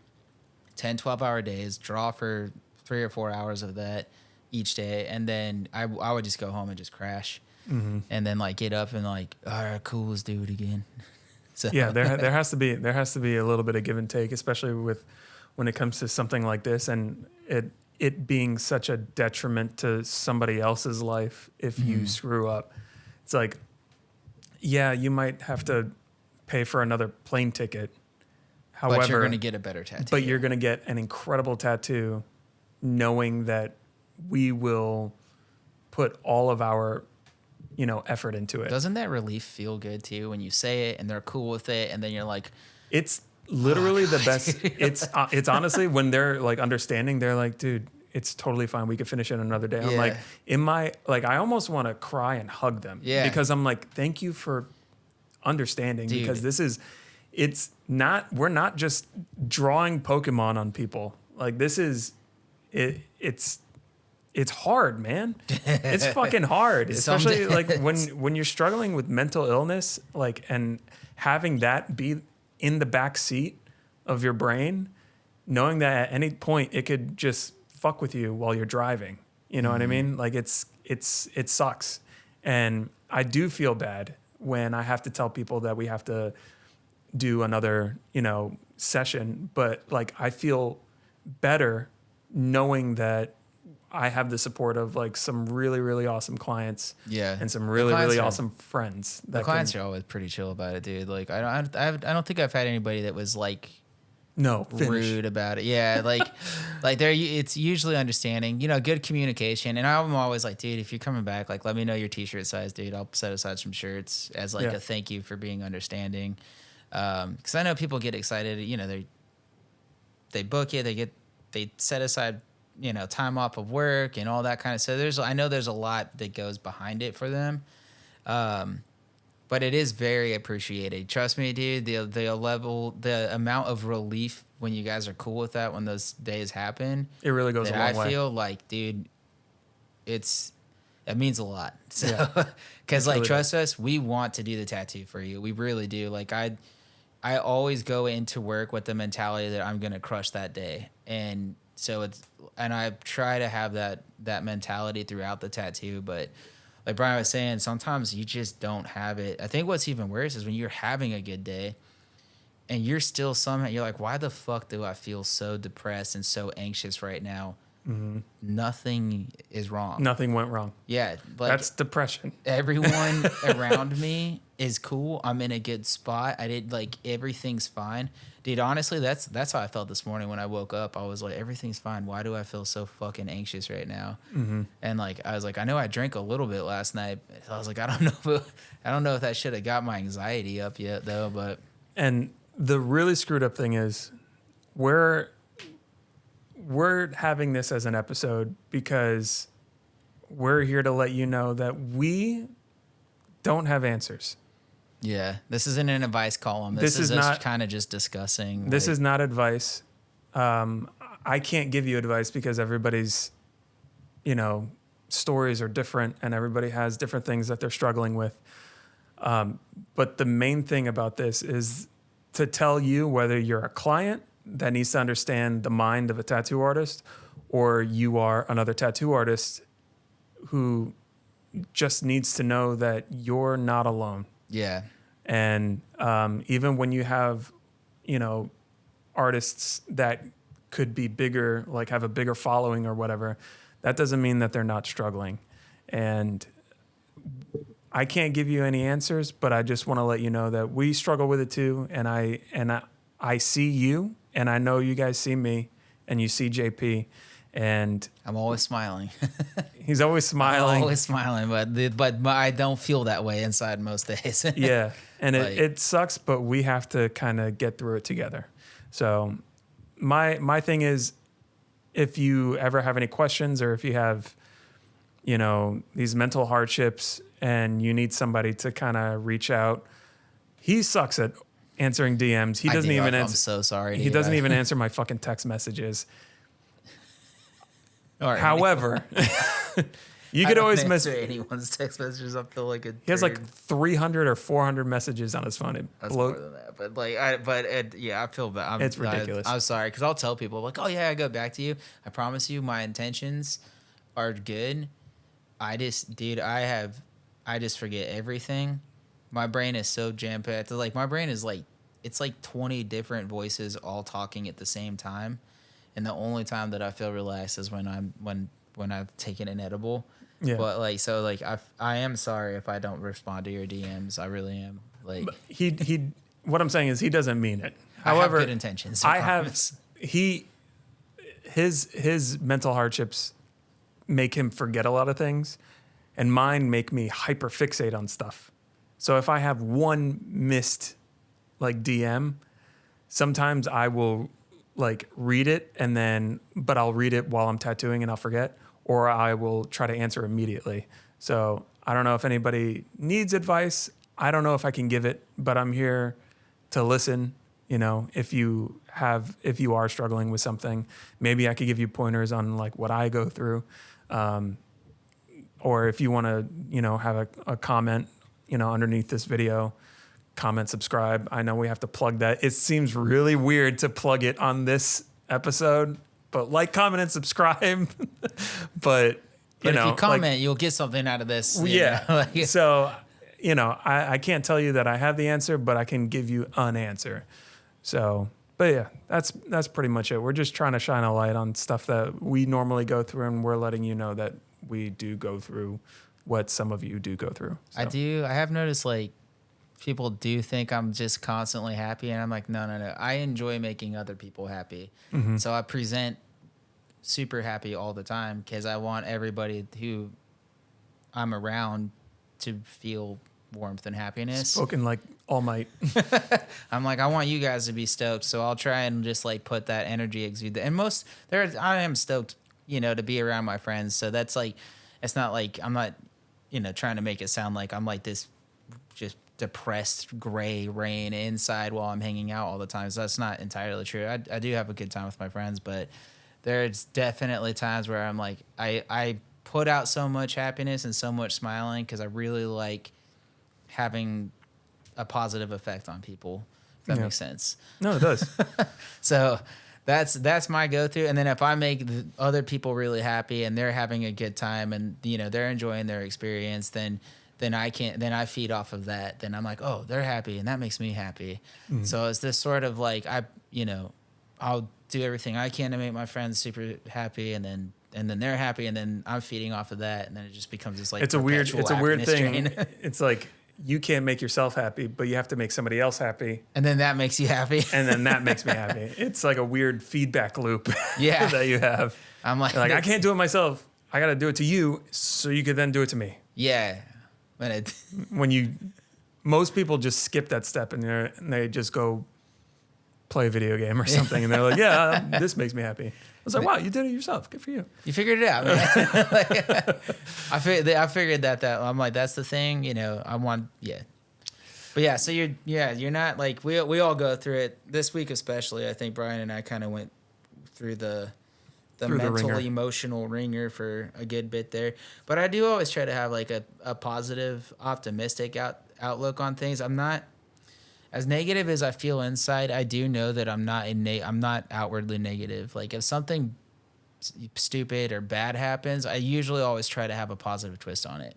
10, 12-hour days, draw for 3 or 4 hours of that each day. And then I would just go home and just crash. And then like get up and like, all right, cool, let's do it again. So yeah, there has to be a little bit of give and take, especially when it comes to something like this, and it being such a detriment to somebody else's life if you screw up. It's like, yeah, you might have to pay for another plane ticket. However, but you're going to get a better tattoo. But you're going to get an incredible tattoo, knowing that we will put all of our effort into it. Doesn't that relief feel good too when you say it and they're cool with it, and then you're like, it's literally the best. It's honestly, when they're like understanding, they're like, dude, it's totally fine. We could finish it another day. I'm like, I almost want to cry and hug them because I'm like, thank you for understanding, dude. Because we're not just drawing Pokemon on people. Like, this is it's hard, man. It's fucking hard, especially like when you're struggling with mental illness, like, and having that be in the back seat of your brain, knowing that at any point it could just fuck with you while you're driving. You know what I mean? Like, it sucks. And I do feel bad when I have to tell people that we have to do another, session, but like, I feel better knowing that I have the support of like some really, really awesome clients, and some really, really awesome friends. The clients are always pretty chill about it, dude. Like, I don't think I've had anybody that was like rude about it. Yeah, like it's usually understanding. Good communication. And I'm always like, dude, if you're coming back, like, let me know your t-shirt size, dude. I'll set aside some shirts as like a thank you for being understanding. Because I know people get excited. They book it. They set aside time off of work and all that kind of stuff. I know there's a lot that goes behind it for them. But it is very appreciated. Trust me, dude, the amount of relief when you guys are cool with that, when those days happen, it really goes a long way. I feel like, dude, it means a lot. So, because like, really trust us, we want to do the tattoo for you. We really do. Like, I always go into work with the mentality that I'm going to crush that day. And so I try to have that mentality throughout the tattoo, but like Brian was saying, sometimes you just don't have it. I think what's even worse is when you're having a good day and you're still you're like, why the fuck do I feel so depressed and so anxious right now? nothing is wrong. Nothing went wrong. Yeah, like That's depression. everyone around me is cool. I'm in a good spot. I did like everything's fine. Dude, honestly, that's how I felt this morning when I woke up. I was like, everything's fine. Why do I feel so fucking anxious right now? And like I was like, I know I drank a little bit last night. I was like, I don't know if that should have got my anxiety up yet though, but And the really screwed up thing is we're having this as an episode because we're here to let you know that we don't have answers. yeah, this isn't an advice column. This is us not- kind of just discussing. This like, is not advice. I can't give you advice because everybody's, stories are different and everybody has different things that they're struggling with. But the main thing about this is to tell you whether you're a client that needs to understand the mind of a tattoo artist or you are another tattoo artist who just needs to know that you're not alone. yeah. And even when you have, artists that could be bigger, like have a bigger following or whatever, that doesn't mean that they're not struggling. And I can't give you any answers, but I just want to let you know that we struggle with it too. And I see you, and I know you guys see me, and you see JP, and I'm always smiling. he's always smiling. Always smiling, but I don't feel that way inside most days. Yeah, and Like- it sucks, but we have to kind of get through it together. So my thing is, if you ever have any questions or if you have, these mental hardships and you need somebody to kind of reach out, he sucks at answering DMs. He doesn't even I'm answer. so sorry. He dude. doesn't even answer my fucking text messages. All right. However, you I could don't always answer message. anyone's text messages. I feel like He has like 300 or 400 messages on his phone. That's more than that. But I feel bad. It's ridiculous. I'm sorry because I'll tell people like, oh yeah, I go back to you. I promise you, my intentions are good. I just forget everything. My brain is so jam packed. Like my brain is like it's like 20 different voices all talking at the same time, and the only time that I feel relaxed is when I've taken an edible. Yeah. But I am sorry if I don't respond to your DMs. I really am. Like But he what I'm saying is he doesn't mean it. I have However, good intentions. I promise. His mental hardships make him forget a lot of things, and mine make me hyper fixate on stuff. So if I have one missed like DM, sometimes I will like read it but I'll read it while I'm tattooing and I'll forget, or I will try to answer immediately. So I don't know if anybody needs advice. I don't know if I can give it, but I'm here to listen. If you are struggling with something, maybe I could give you pointers on like what I go through. Or if you want to, have a comment, underneath this video, comment, subscribe. I know we have to plug that. It seems really weird to plug it on this episode, but like, comment, and subscribe. But if you comment, you'll get something out of this. Yeah. So, I can't tell you that I have the answer, but I can give you an answer. So, but yeah, that's pretty much it. We're just trying to shine a light on stuff that we normally go through, and we're letting you know that we do go through what some of you do go through. So. I have noticed like people do think I'm just constantly happy, and I'm like, no. I enjoy making other people happy. Mm-hmm. So I present super happy all the time because I want everybody who I'm around to feel warmth and happiness. Spoken like All Might. I'm like, I want you guys to be stoked, so I'll try and just like put that energy exude. And I am stoked, to be around my friends. So that's like, it's not like I'm not, trying to make it sound like I'm like this just depressed gray rain inside while I'm hanging out all the time. So that's not entirely true. I do have a good time with my friends, but there's definitely times where I'm like, I put out so much happiness and so much smiling because I really like having a positive effect on people, if that makes sense. No, it does. So that's my go-to. And then if I make other people really happy and they're having a good time and they're enjoying their experience, then I feed off of that. Then I'm like, oh, they're happy and that makes me happy. Mm-hmm. So it's this sort of like I'll do everything I can to make my friends super happy, and then and then they're happy, and then I'm feeding off of that, and then it just becomes this like it's a weird thing. Train. It's like you can't make yourself happy, but you have to make somebody else happy, and then that makes you happy, and then that makes me happy. It's like a weird feedback loop that you have. I'm like, I can't do it myself. I got to do it to you so you could then do it to me. Yeah. Most people just skip that step and they just go play a video game or something. And they're like, yeah, this makes me happy. I was like, wow, you did it yourself. Good for you. You figured it out, man. I figured that I'm like, that's the thing, But yeah, so you're not like, we all go through it this week, especially. I think Brian and I kind of went through the mental, emotional ringer for a good bit there. But I do always try to have like a positive, optimistic outlook on things. I'm not as negative as I feel inside. I do know that I'm not outwardly negative. Like if something stupid or bad happens, I usually always try to have a positive twist on it.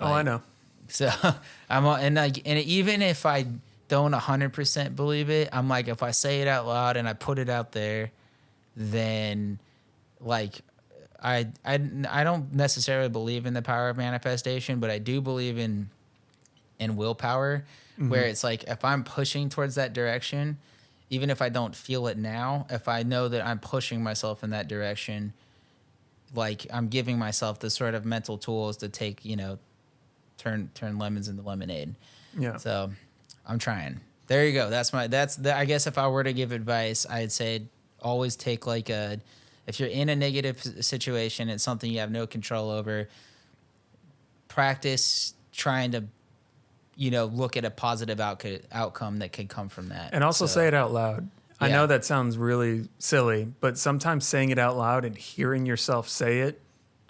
I know. So and even if I don't 100% believe it, I'm like, if I say it out loud and I put it out there, then like I don't necessarily believe in the power of manifestation, but I do believe in willpower, where it's like if I'm pushing towards that direction, even if I don't feel it now, if I know that I'm pushing myself in that direction, like I'm giving myself the sort of mental tools to take, turn lemons into lemonade. Yeah. So I'm trying. There you go. I guess if I were to give advice, I'd say always take if you're in a negative situation, it's something you have no control over, practice trying to, look at a positive outcome that could come from that. And also say it out loud. Yeah. I know that sounds really silly, but sometimes saying it out loud and hearing yourself say it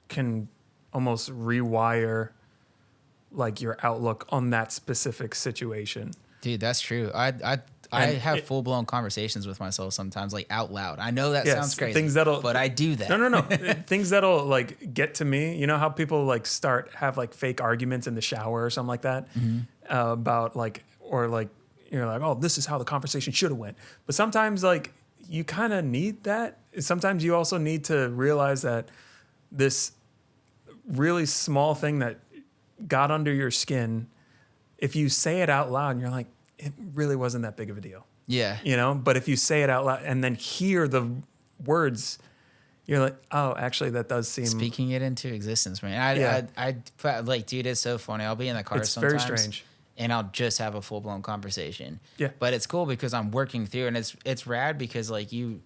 can almost rewire like your outlook on that specific situation. Dude, that's true. I have full-blown conversations with myself sometimes, like out loud. I know that sounds crazy, but I do that. No. Things that'll like get to me. You know how people like have like fake arguments in the shower or something like that about like, or like, you're like, oh, this is how the conversation should have went. But sometimes like you kind of need that. Sometimes you also need to realize that this really small thing that got under your skin, if you say it out loud and you're like, it really wasn't that big of a deal. Yeah. But if you say it out loud and then hear the words, you're like, oh, actually, that does seem... Speaking it into existence, man. I like, dude, it's so funny. I'll be in the car sometimes. It's very strange. And I'll just have a full-blown conversation. Yeah. But it's cool because I'm working through, and it's rad because, like, you're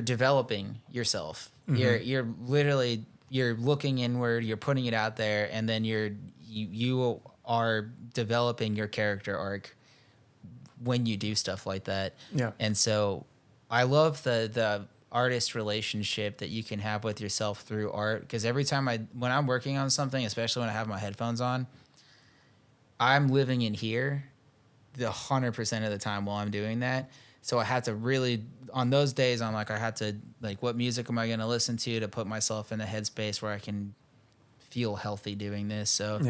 developing yourself. Mm-hmm. You're literally... You're looking inward, you're putting it out there, and then you are developing your character arc when you do stuff like that. Yeah. And so I love the artist relationship that you can have with yourself through art, because every time when I'm working on something, especially when I have my headphones on, I'm living in here the 100% of the time while I'm doing that. So I had to really, on those days, I'm like, I had to, like, what music am I going to listen to put myself in a headspace where I can feel healthy doing this? So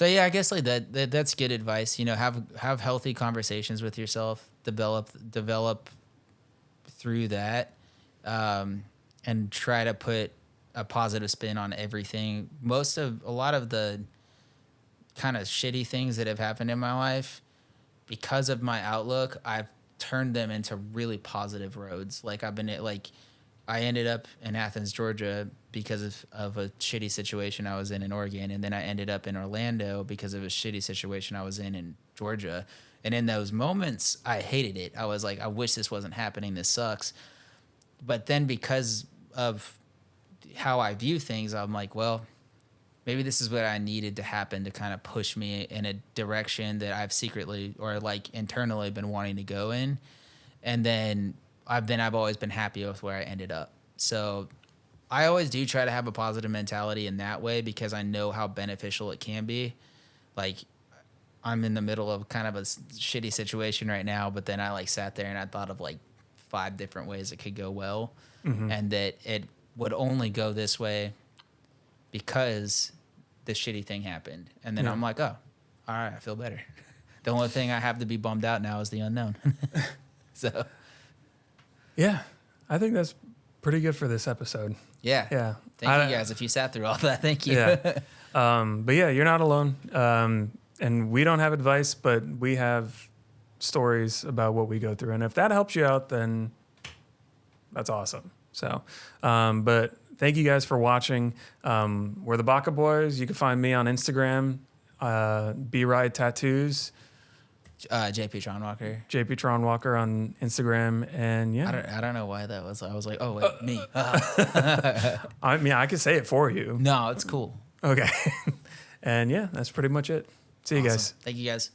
yeah, I guess like that's good advice. Have healthy conversations with yourself, develop through that, and try to put a positive spin on everything. A lot of the kind of shitty things that have happened in my life, because of my outlook, I've turned them into really positive roads. Like I ended up in Athens, Georgia because of a shitty situation I was in Oregon. And then I ended up in Orlando because of a shitty situation I was in Georgia. And in those moments, I hated it. I was like, I wish this wasn't happening. This sucks. But then because of how I view things, I'm like, well, maybe this is what I needed to happen to kind of push me in a direction that I've secretly or like internally been wanting to go in. And then I've always been happy with where I ended up. So I always do try to have a positive mentality in that way because I know how beneficial it can be. Like I'm in the middle of kind of a shitty situation right now, but then I like sat there and I thought of like 5 different ways it could go well, and that it would only go this way because this shitty thing happened. And then I'm like, oh, all right, I feel better. The only thing I have to be bummed out now is the unknown. So, yeah, I think that's pretty good for this episode. Yeah. Yeah. Thank you guys. If you sat through all that, thank you. Yeah. But yeah, you're not alone. And we don't have advice, but we have stories about what we go through. And if that helps you out, then that's awesome. So, but thank you guys for watching. We're the Baka Boys. You can find me on Instagram, B-Ride Tattoos. JP Tron Walker. JP Tron Walker on Instagram. And yeah. I don't know why that was. I was like, oh, wait, me. I mean, I could say it for you. No, it's cool. Okay. And yeah, that's pretty much it. See you guys. Thank you guys.